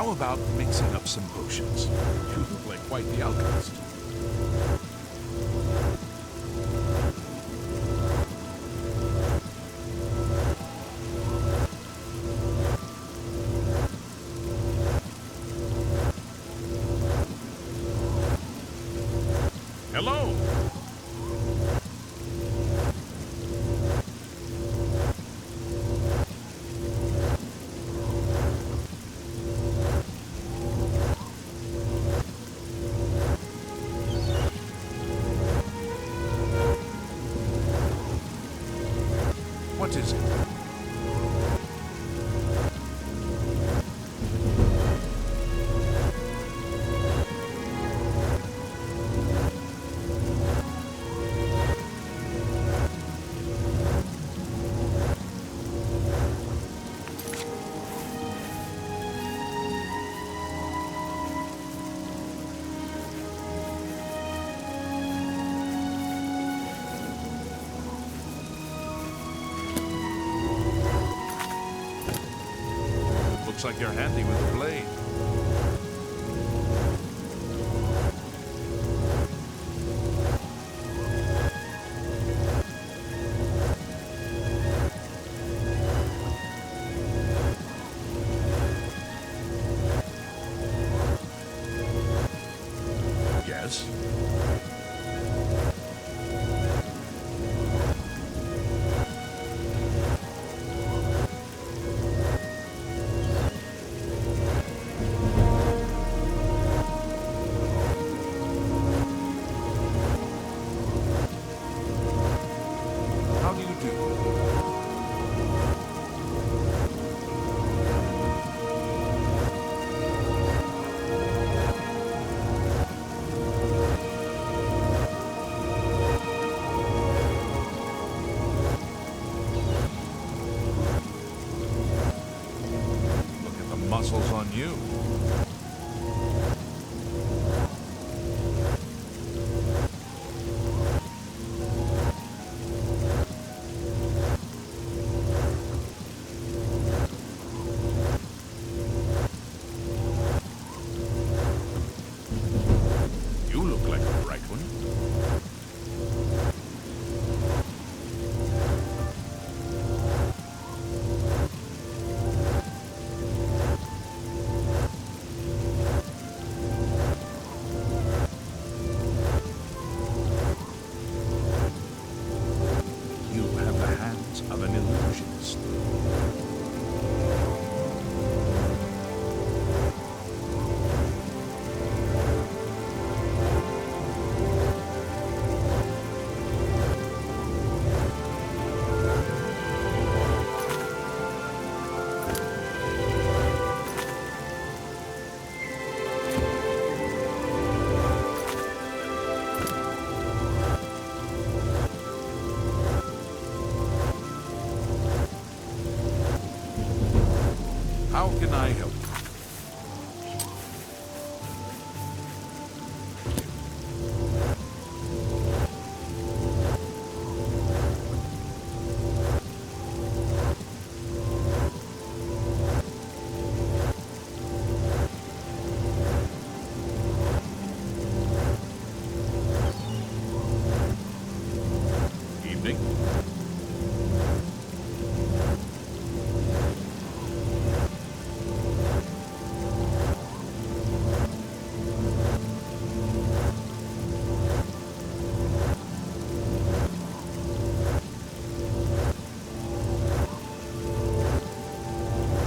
How about mixing up some potions? You look like quite the alchemist. Hello! What is it? Looks like you're handy with a blade. Yes? How do you do? Look at the muscles on you. You look like a bright one. You have the hands of an illusionist. How can I help you? Evening.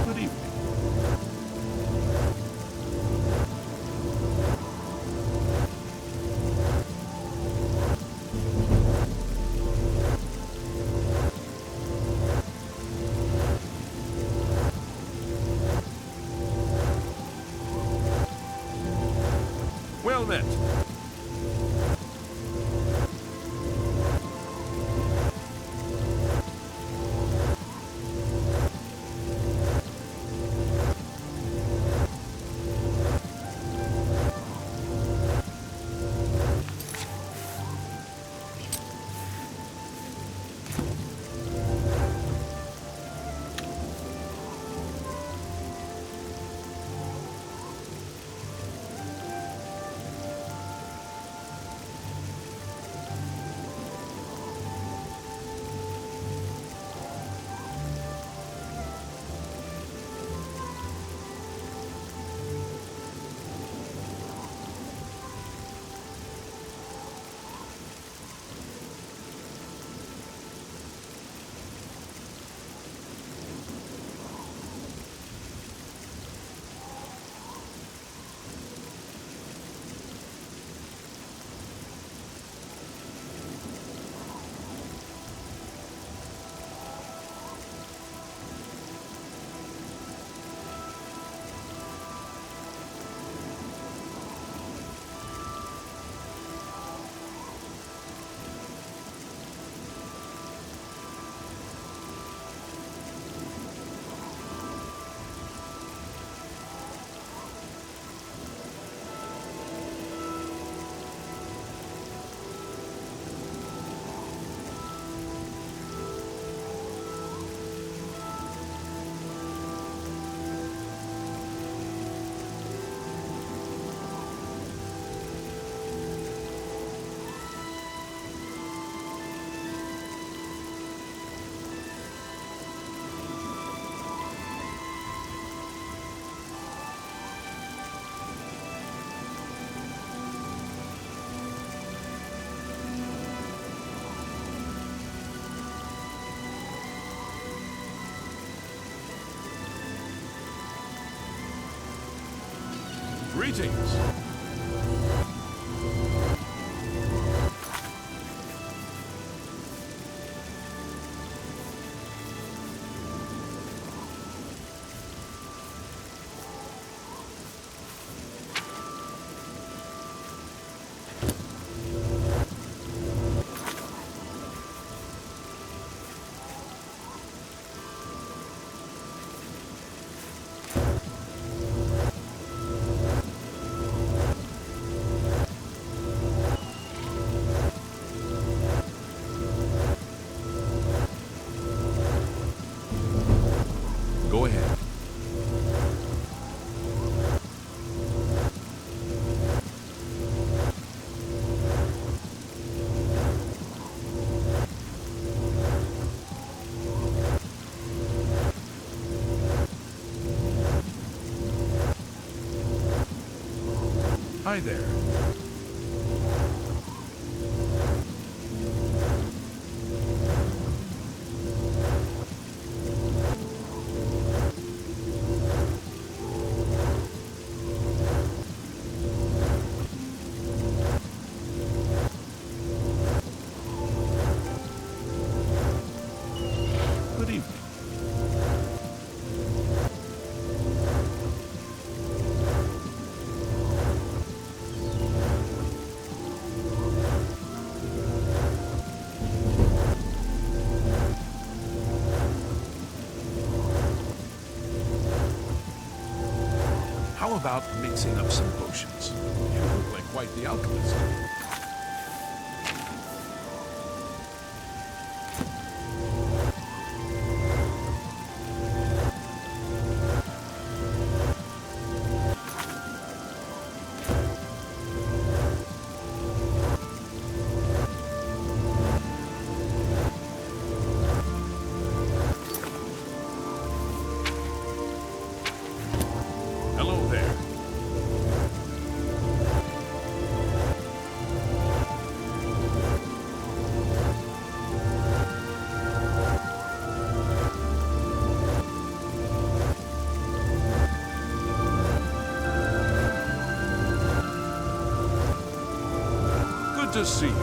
Good evening. Well met. Greetings. Go ahead. Hi there. Good evening. How about mixing up some potions? You look like quite the alchemist. Hello there. Good to see you.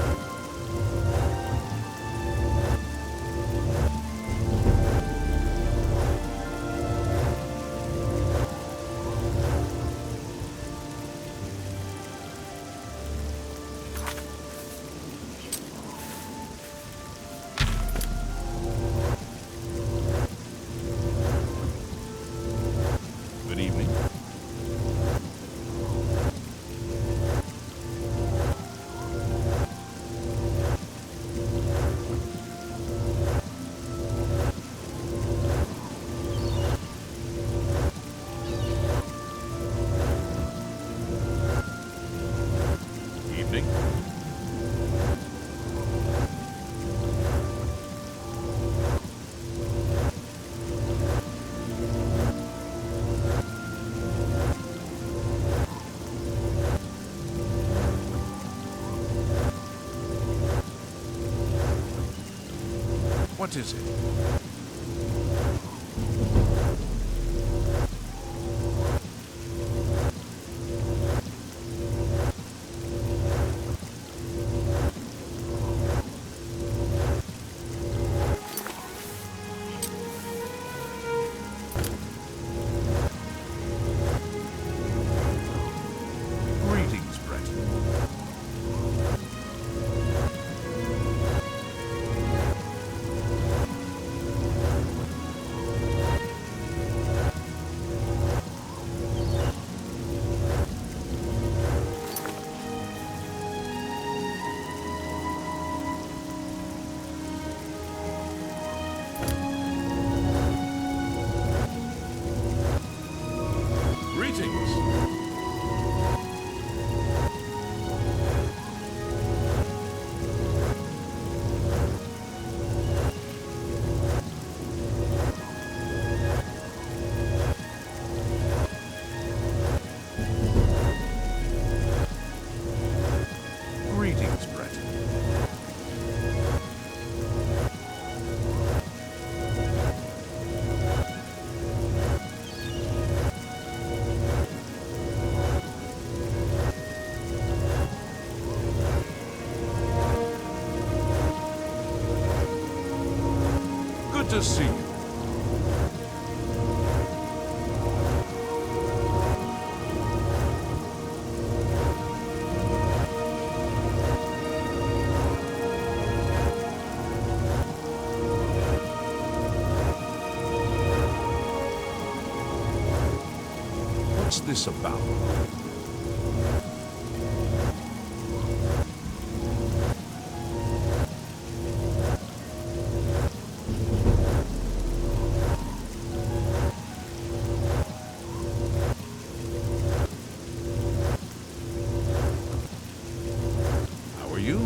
Good evening. Evening. What is it? Greetings, Brett. to see you. What's this about? How are you?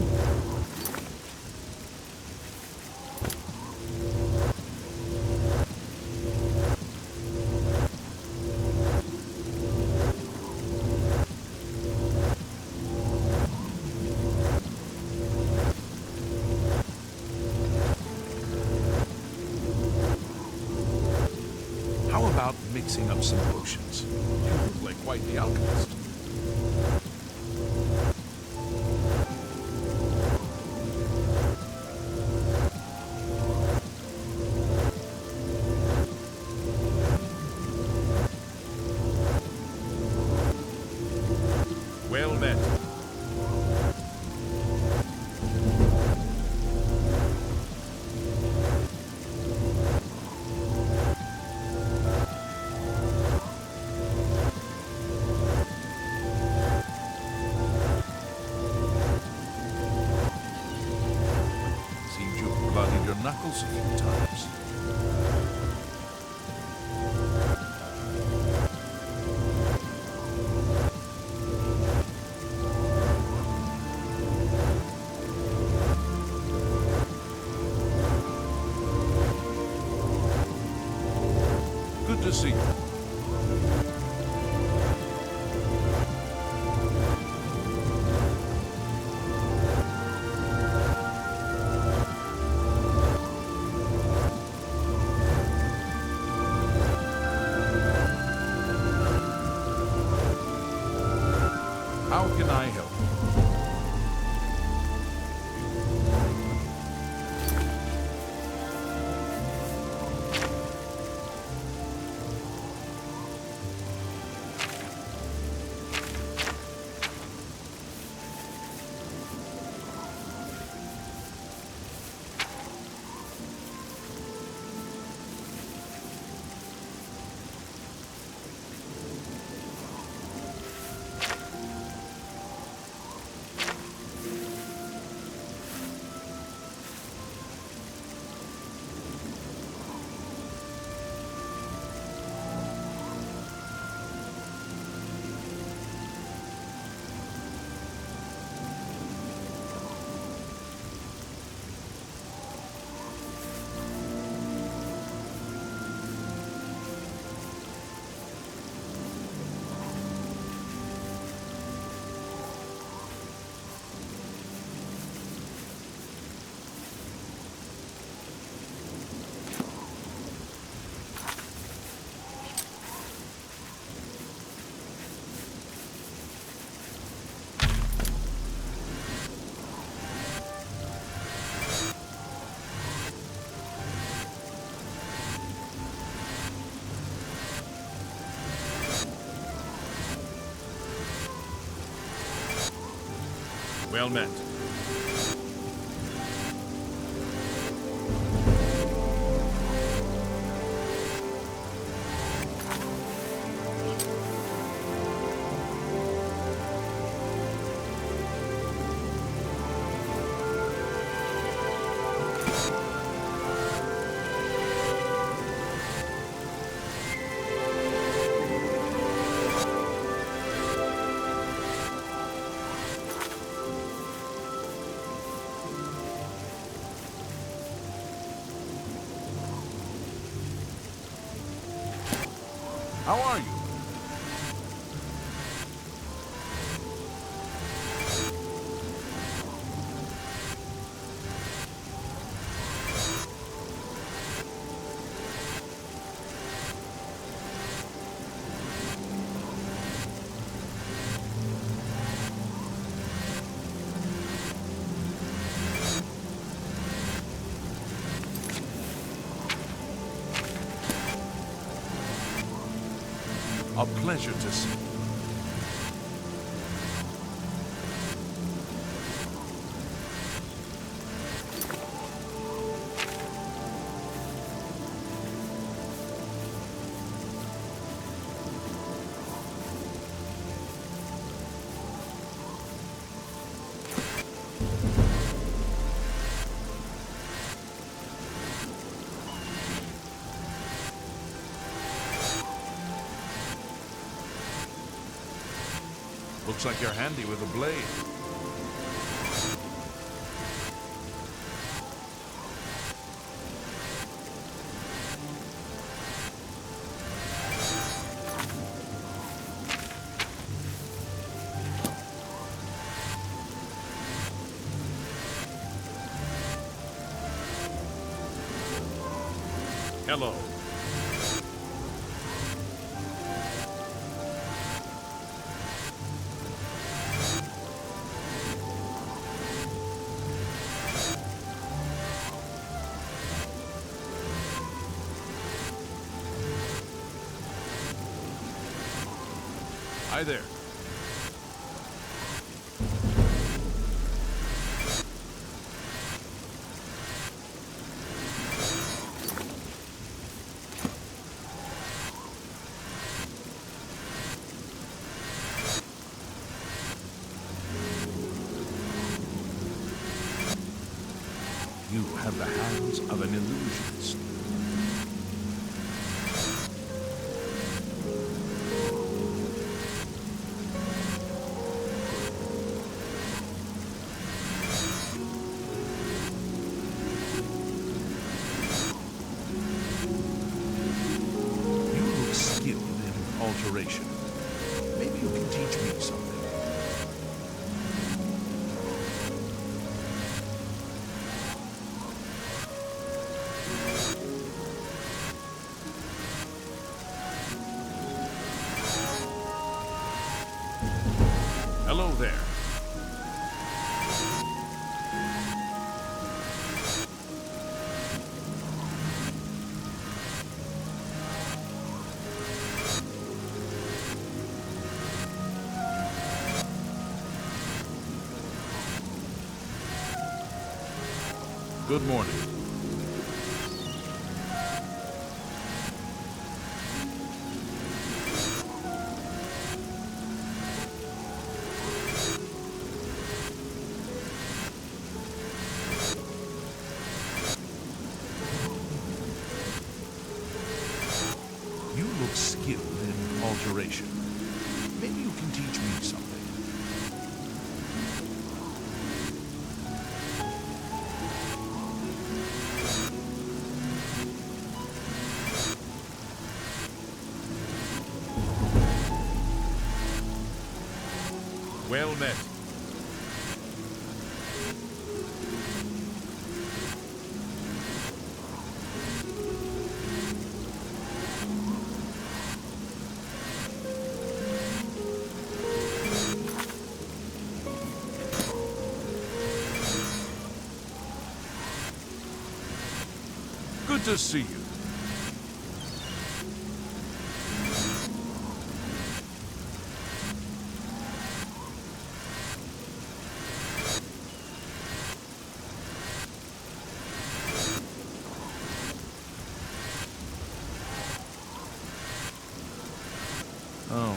How about mixing up some potions? You look like quite the alchemist. Well met. Seems you've bloodied your knuckles a few times. Good to see you. How can I help you? Well met. How are you? A pleasure to see. Looks like you're handy with a blade. Hello. Hi there. You have the hands of an illusionist. You look skilled in alteration. Maybe you can teach me something. Hello there. Good morning. You look skilled in alteration. Maybe you can teach me something. Well met. Good to see you. Oh.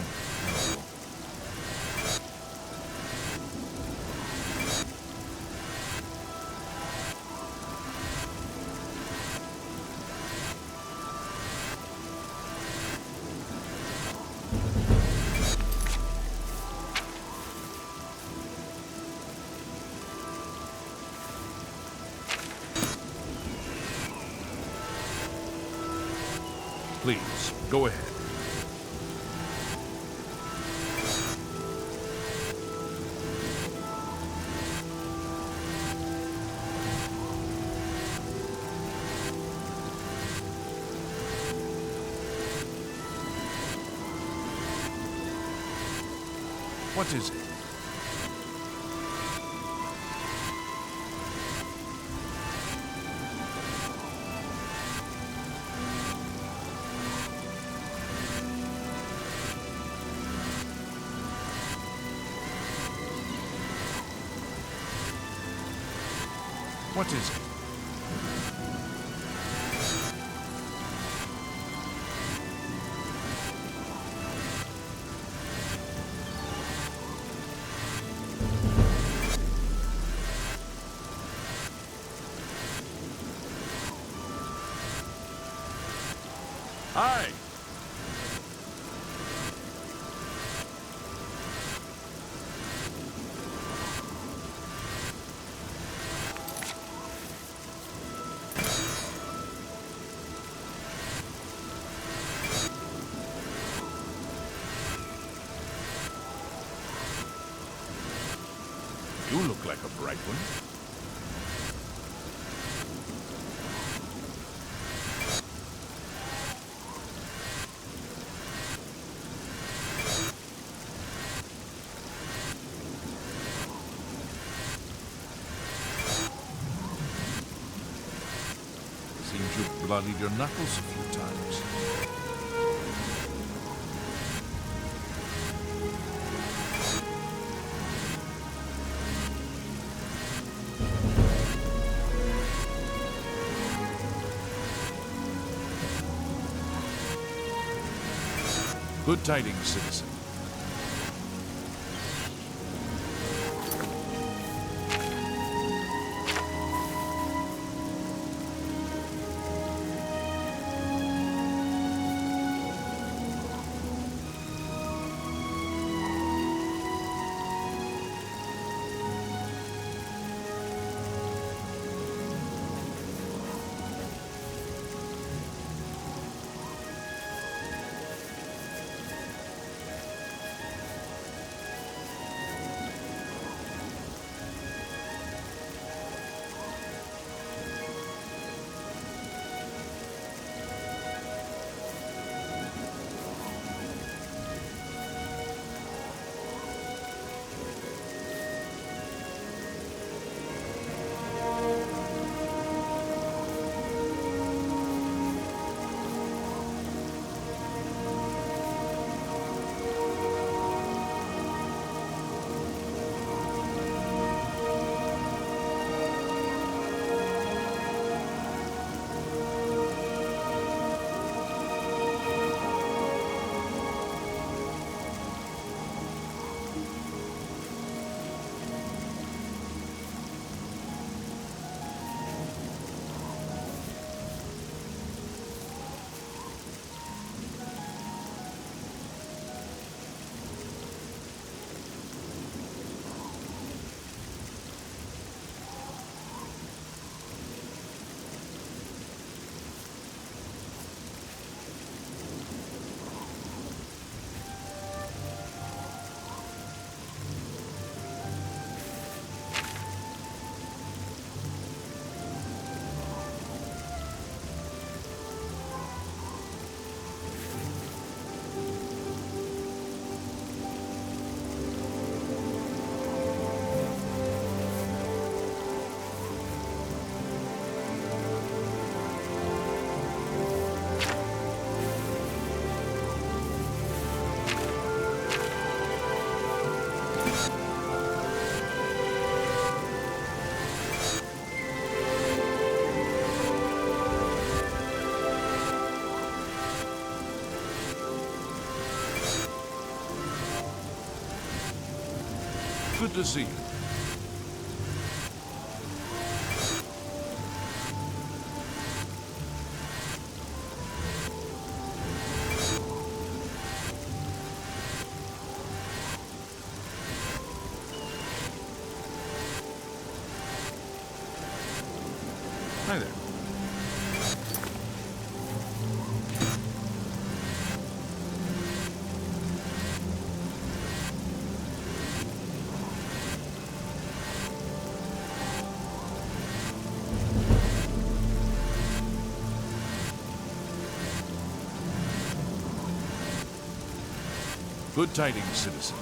Please, go ahead. What is it? What is it? Hi! You look like a bright one. Seems you've bloodied your knuckles a few times. Good tidings, citizen. Good to see you. Hi there. Good tidings, citizen.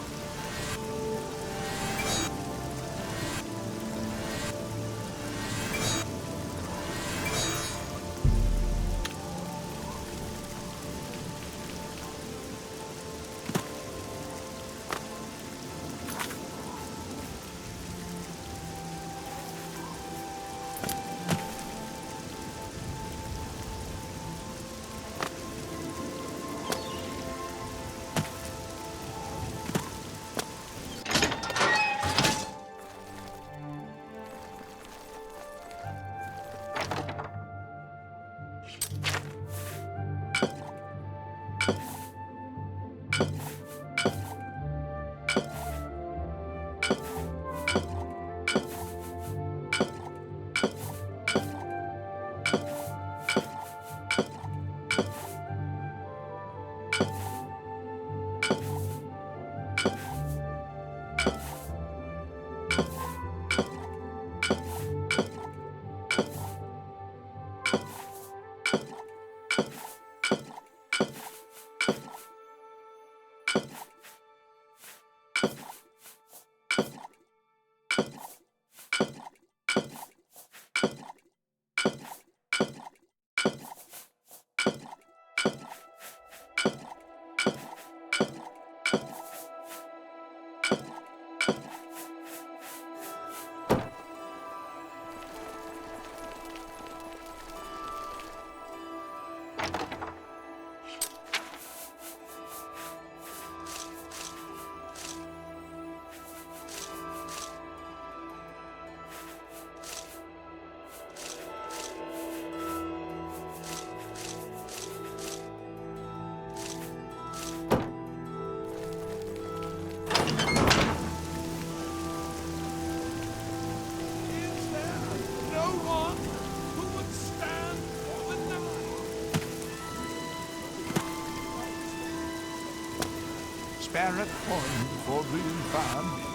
spare a coin for real fun.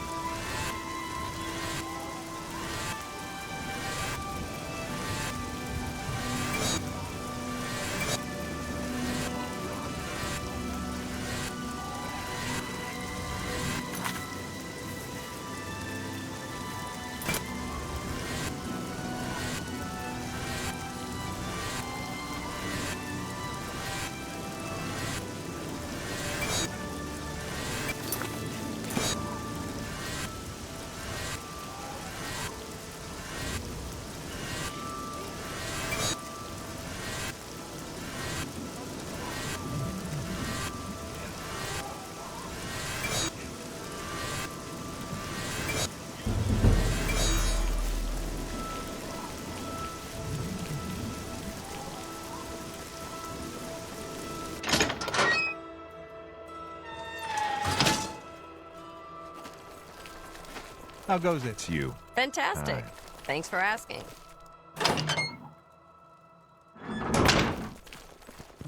How goes it? It's you. Fantastic. Thanks for asking.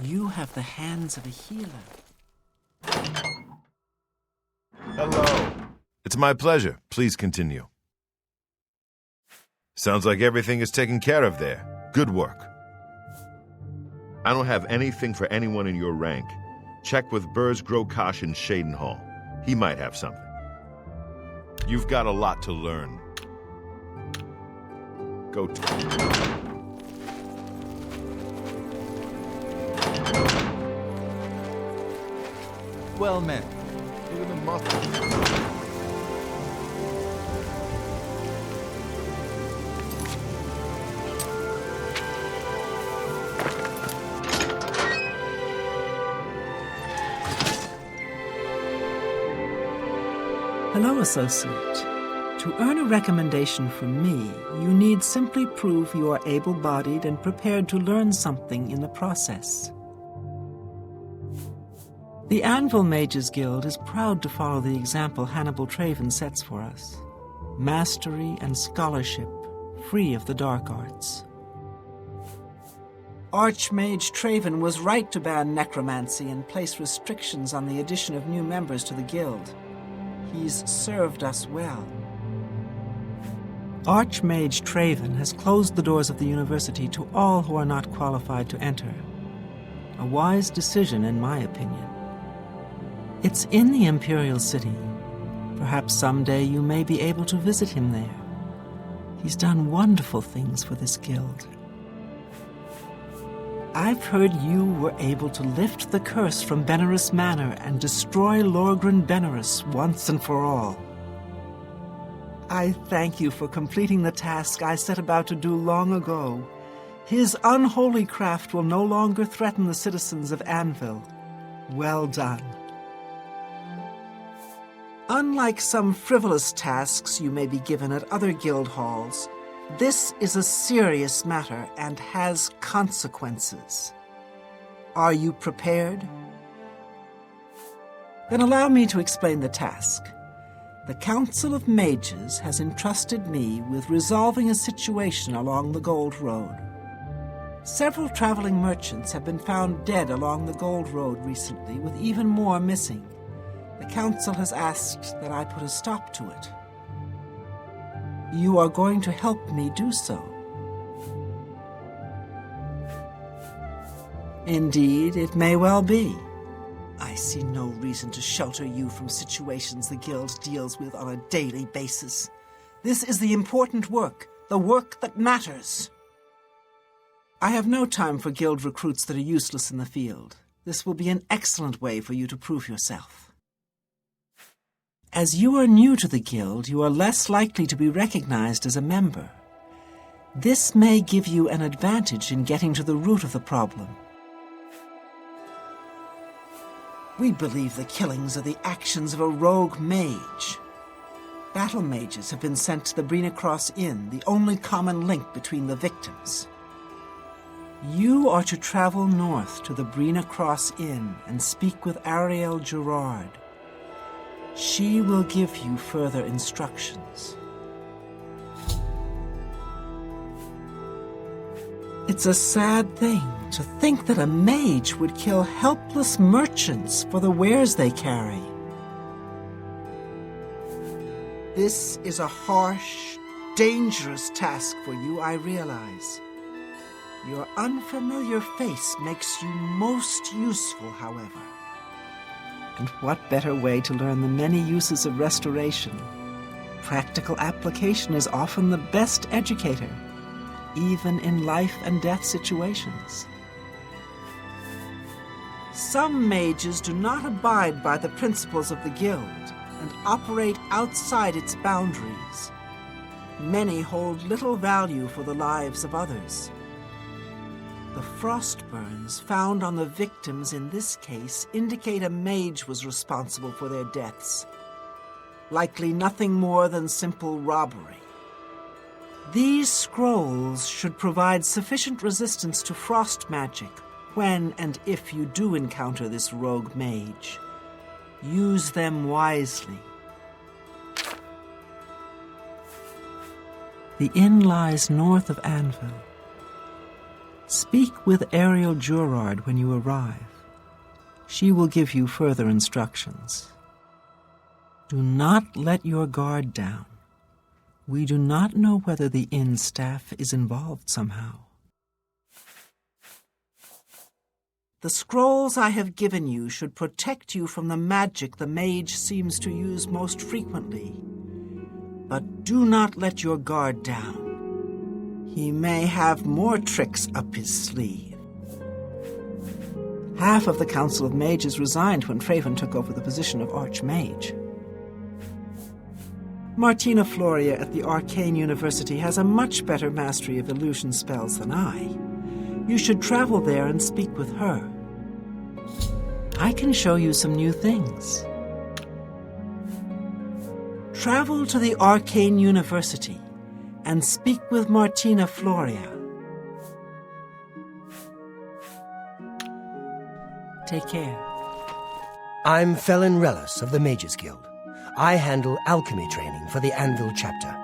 You have the hands of a healer. Hello. It's my pleasure. Please continue. Sounds like everything is taken care of there. Good work. I don't have anything for anyone in your rank. Check with Burrs Grokash in Shadenhall. He might have something. You've got a lot to learn. Go Well met. Look at the muscles. Hello, associate. To earn a recommendation from me, you need simply prove you are able-bodied and prepared to learn something in the process. The Anvil Mages Guild is proud to follow the example Hannibal Traven sets for us. Mastery and scholarship, free of the dark arts. Archmage Traven was right to ban necromancy and place restrictions on the addition of new members to the guild. He's served us well. Archmage Traven has closed the doors of the university to all who are not qualified to enter. A wise decision, in my opinion. It's in the Imperial City. Perhaps someday you may be able to visit him there. He's done wonderful things for this guild. I've heard you were able to lift the curse from Benaris Manor and destroy Lorgren Benaris once and for all. I thank you for completing the task I set about to do long ago. His unholy craft will no longer threaten the citizens of Anvil. Well done. Unlike some frivolous tasks you may be given at other guild halls, this is a serious matter and has consequences. Are you prepared? Then allow me to explain the task. The Council of Mages has entrusted me with resolving a situation along the Gold Road. Several traveling merchants have been found dead along the Gold Road recently, with even more missing. The Council has asked that I put a stop to it. You are going to help me do so. Indeed, it may well be. I see no reason to shelter you from situations the Guild deals with on a daily basis. This is the important work, the work that matters. I have no time for Guild recruits that are useless in the field. This will be an excellent way for you to prove yourself. As you are new to the Guild, you are less likely to be recognized as a member. This may give you an advantage in getting to the root of the problem. We believe the killings are the actions of a rogue mage. Battle mages have been sent to the Brina Cross Inn, the only common link between the victims. You are to travel north to the Brina Cross Inn and speak with Ariel Gerard. She will give you further instructions. It's a sad thing to think that a mage would kill helpless merchants for the wares they carry. This is a harsh, dangerous task for you, I realize. Your unfamiliar face makes you most useful, however. And what better way to learn the many uses of restoration? Practical application is often the best educator, even in life and death situations. Some mages do not abide by the principles of the guild and operate outside its boundaries. Many hold little value for the lives of others. The frost burns found on the victims in this case indicate a mage was responsible for their deaths. Likely nothing more than simple robbery. These scrolls should provide sufficient resistance to frost magic when and if you do encounter this rogue mage. Use them wisely. The inn lies north of Anvil. Speak with Ariel Jurard when you arrive. She will give you further instructions. Do not let your guard down. We do not know whether the inn staff is involved somehow. The scrolls I have given you should protect you from the magic the mage seems to use most frequently. But do not let your guard down. He may have more tricks up his sleeve. Half of the Council of Mages resigned when Fraven took over the position of Archmage. Martina Floria at the Arcane University has a much better mastery of illusion spells than I. You should travel there and speak with her. I can show you some new things. Travel to the Arcane University and speak with Martina Floria. Take care. I'm Felin Relis of the Mages Guild. I handle alchemy training for the Anvil chapter.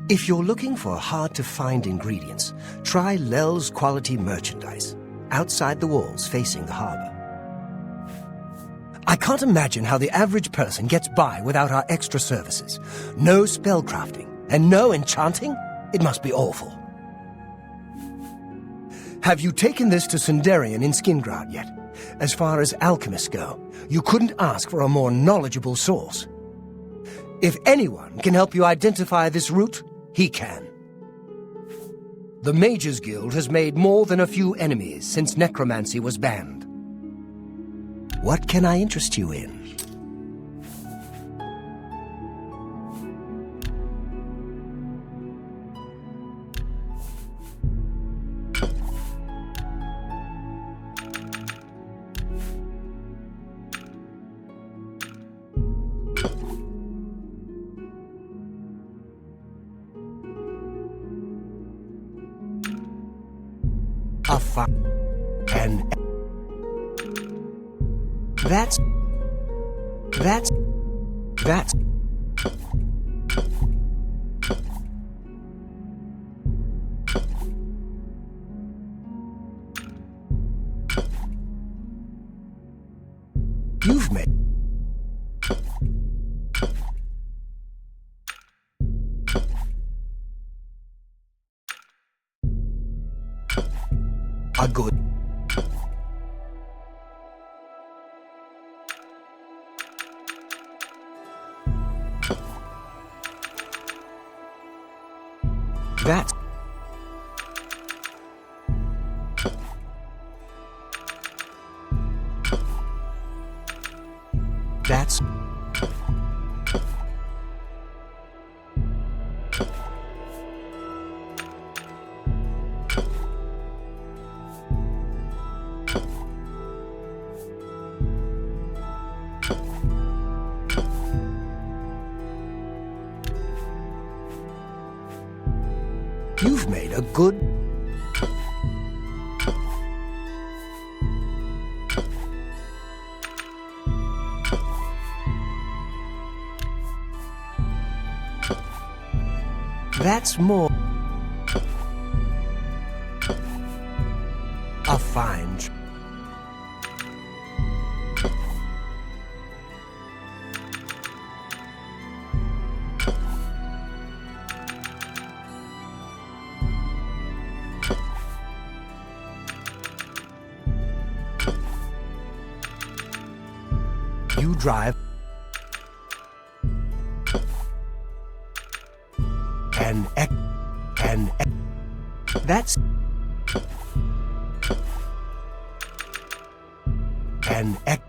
If you're looking for hard-to-find ingredients, try Lel's Quality Merchandise, outside the walls facing the harbor. I can't imagine how the average person gets by without our extra services. No spellcrafting and no enchanting? It must be awful. Have you taken this to Sundarian in Skingrad yet? As far as alchemists go, you couldn't ask for a more knowledgeable source. If anyone can help you identify this route, he can. The Mages Guild has made more than a few enemies since necromancy was banned. What can I interest you in? And that's you've met a good that's you've made a good that's more a fine drive that's an ec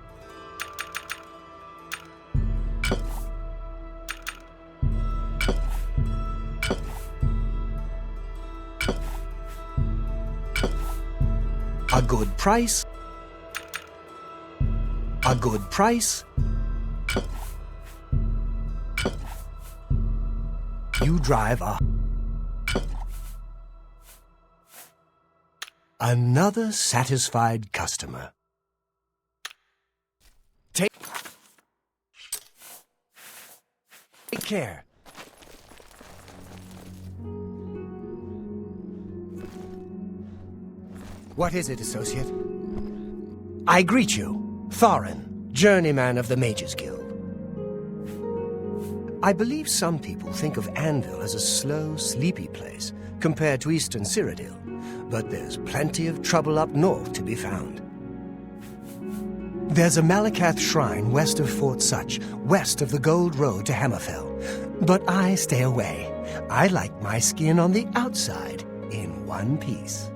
a good price. A good price. You drive a... Another satisfied customer. Take care. What is it, associate? I greet you, Thorin, journeyman of the Mages Guild. I believe some people think of Anvil as a slow, sleepy place compared to Eastern Cyrodiil, but there's plenty of trouble up north to be found. There's a Malakath shrine west of Fort Such, west of the Gold Road to Hammerfell, but I stay away. I like my skin on the outside, in one piece.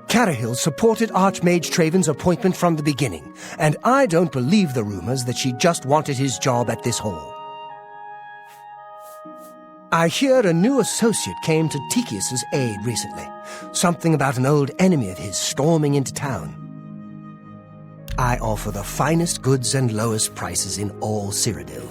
Carahil supported Archmage Traven's appointment from the beginning, and I don't believe the rumors that she just wanted his job at this hall. I hear a new associate came to Tychius's aid recently. Something about an old enemy of his storming into town. I offer the finest goods and lowest prices in all Cyrodiil.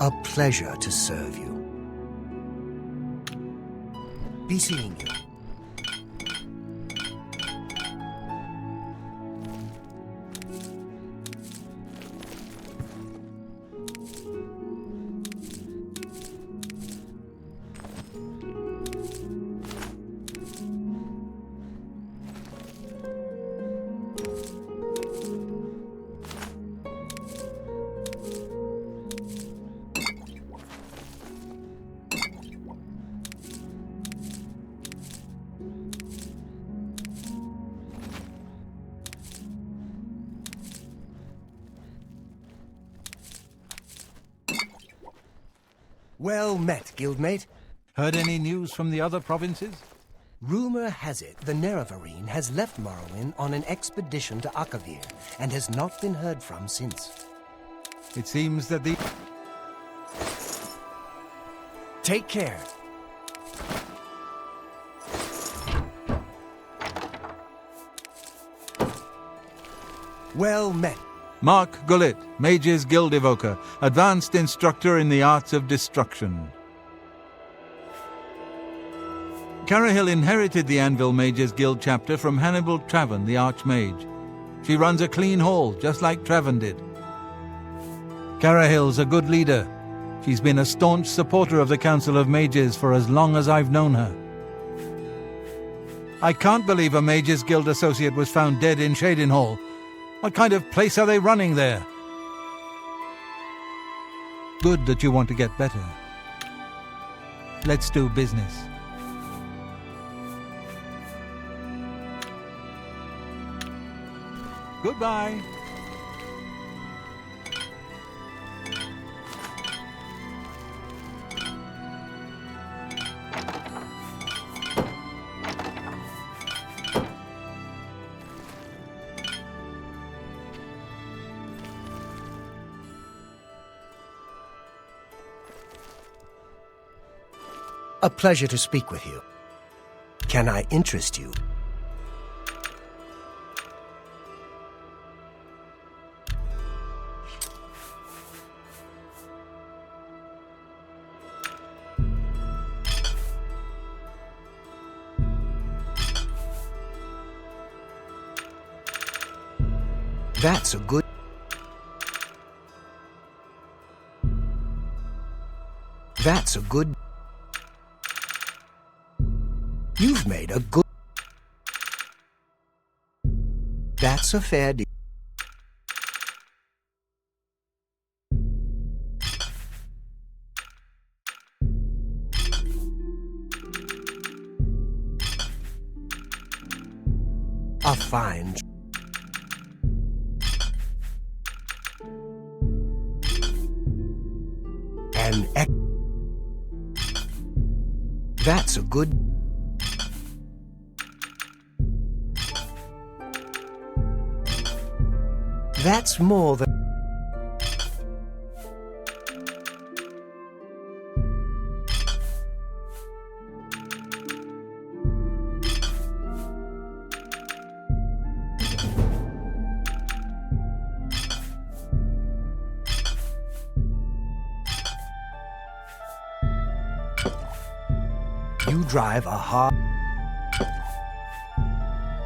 A pleasure to serve you. Be seeing you. Well met, guildmate. Heard any news from the other provinces? Rumor has it the Nerevarine has left Morrowind on an expedition to Akavir and has not been heard from since. It seems that the... Take care. Well met. Mark Gullet, Mages Guild Evoker, Advanced Instructor in the Arts of Destruction. Carahil inherited the Anvil Mages Guild chapter from Hannibal Traven, the Archmage. She runs a clean hall, just like Traven did. Carahil's a good leader. She's been a staunch supporter of the Council of Mages for as long as I've known her. I can't believe a Mages Guild associate was found dead in Shadenhall. What kind of place are they running there? Good that you want to get better. Let's do business. Goodbye. A pleasure to speak with you. Can I interest you? That's a good... That's a good... You've made a good... That's a fair deal. A fine... An ec... That's a good... That's more than... You drive a hard...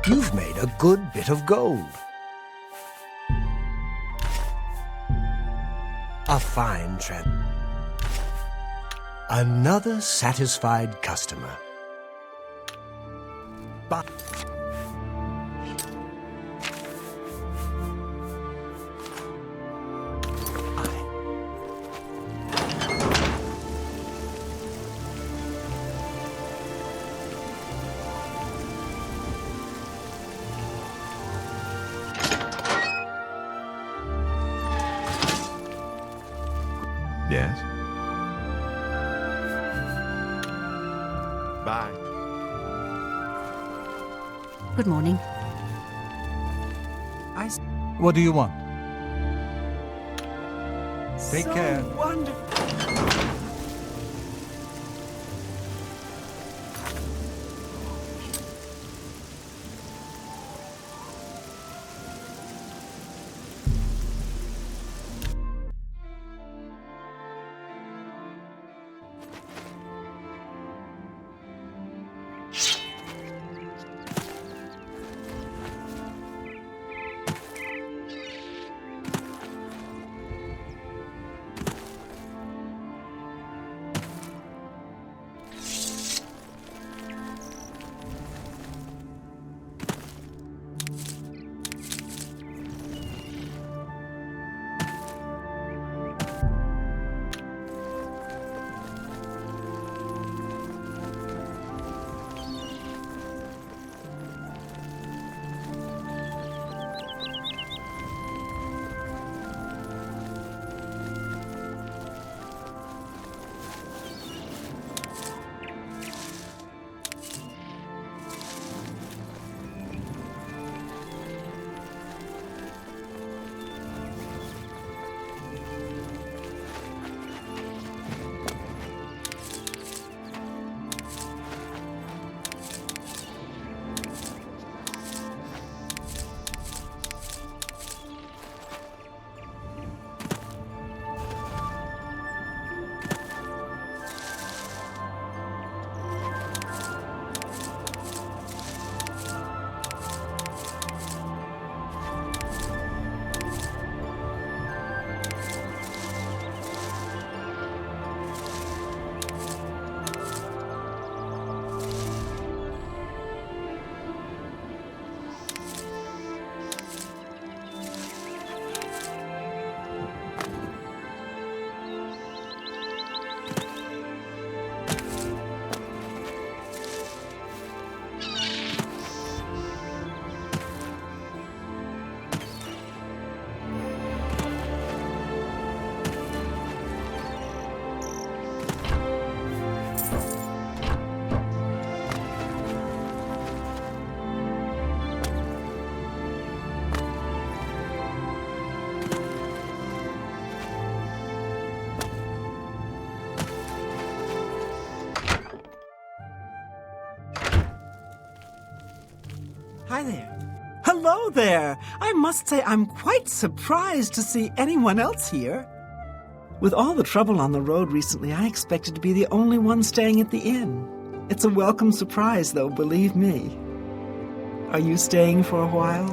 You've made a good bit of gold. A fine trend. Another satisfied customer. But... Yes? Bye. Good morning. What do you want? Take So care. wonderful. Hi there. Hello there. I must say I'm quite surprised to see anyone else here. With all the trouble on the road recently, I expected to be the only one staying at the inn. It's a welcome surprise, though, believe me. Are you staying for a while?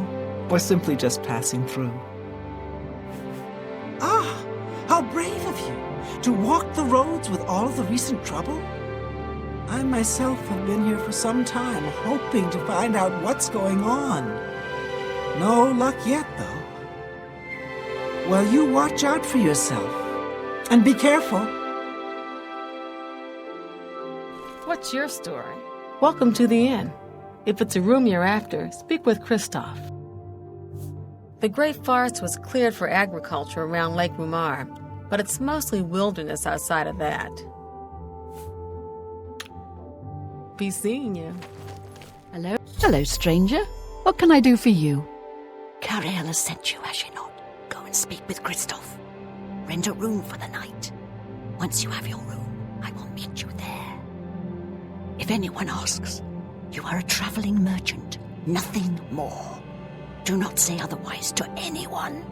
or simply just passing through? Ah, how brave of you to walk the roads with all of the recent trouble. I myself have been here for some time, hoping to find out what's going on. No luck yet, though. Well, you watch out for yourself, and be careful. What's your story? Welcome to the inn. If it's a room you're after, speak with Kristoff. The Great Forest was cleared for agriculture around Lake Rumar, but it's mostly wilderness outside of that. Be seeing you. Hello? Hello, stranger. What can I do for you? Cariel has sent you, has she not? Go and speak with Kristoff. Rent a room for the night. Once you have your room, I will meet you there. If anyone asks, you are a traveling merchant, nothing more. Do not say otherwise to anyone.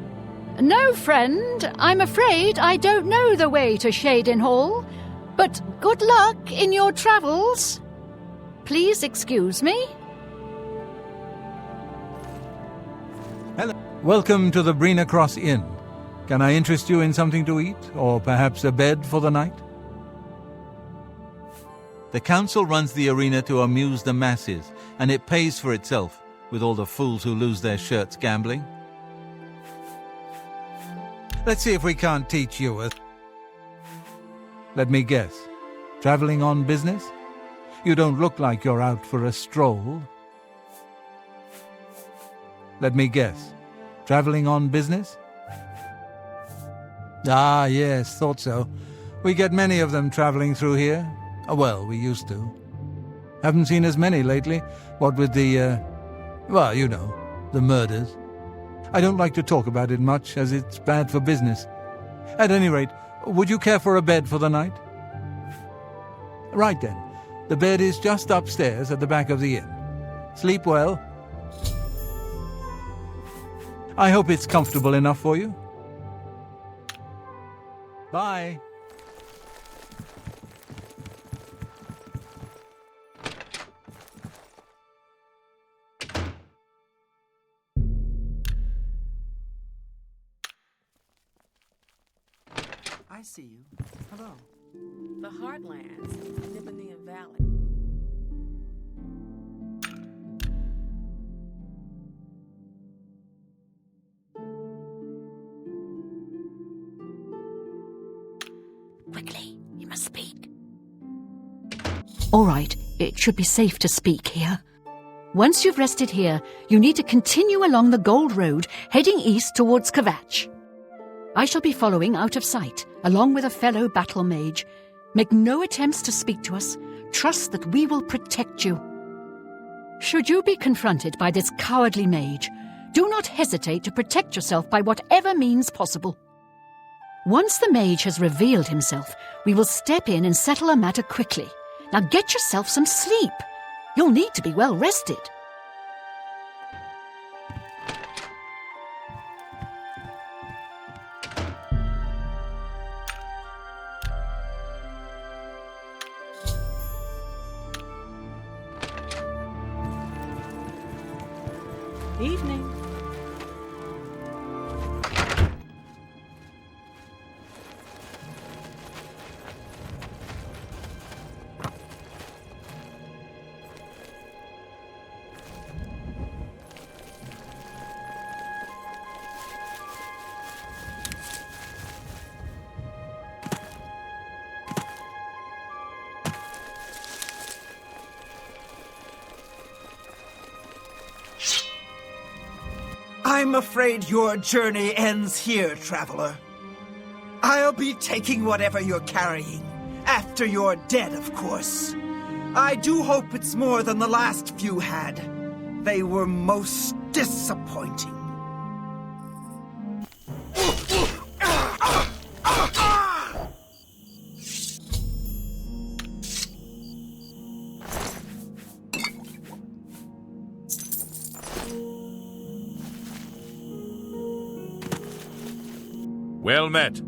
No, friend. I'm afraid I don't know the way to Shaden Hall. But good luck in your travels. Please excuse me. Hello. Welcome to the Brina Cross Inn. Can I interest you in something to eat, or perhaps a bed for the night? The council runs the arena to amuse the masses, and it pays for itself, with all the fools who lose their shirts gambling. Let's see if we can't teach you a... Let me guess. Traveling on business? You don't look like you're out for a stroll. Let me guess. Traveling on business? Ah, yes, thought so. We get many of them traveling through here. Well, we used to. Haven't seen as many lately. What with the, well, you know, the murders. I don't like to talk about it much, as it's bad for business. At any rate, would you care for a bed for the night? Right then. The bed is just upstairs at the back of the inn. Sleep well. I hope it's comfortable enough for you. Bye. I see you. Hello. The Heartlands, Nibinian Valley. Quickly, you must speak. All right, it should be safe to speak here. Once you've rested here, you need to continue along the Gold Road, heading east towards Kvatch. I shall be following out of sight, along with a fellow battle mage. Make no attempts to speak to us. Trust that we will protect you. Should you be confronted by this cowardly mage, do not hesitate to protect yourself by whatever means possible. Once the mage has revealed himself, we will step in and settle a matter quickly. Now get yourself some sleep. You'll need to be well rested. Evening. I'm afraid your journey ends here, traveler. I'll be taking whatever you're carrying. After you're dead, of course. I do hope it's more than the last few had. They were most disappointing. Well met.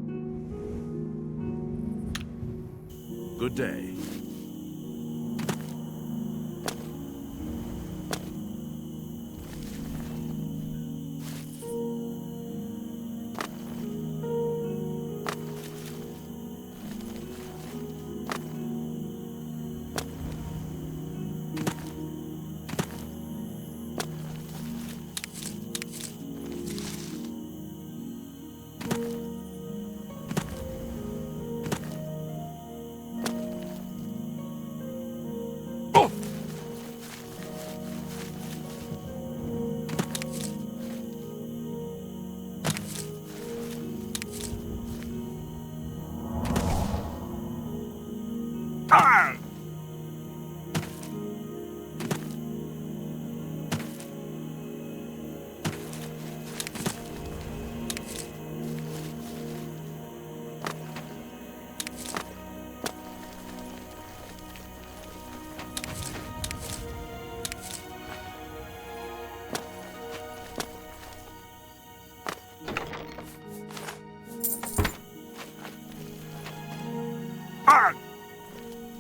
Good day.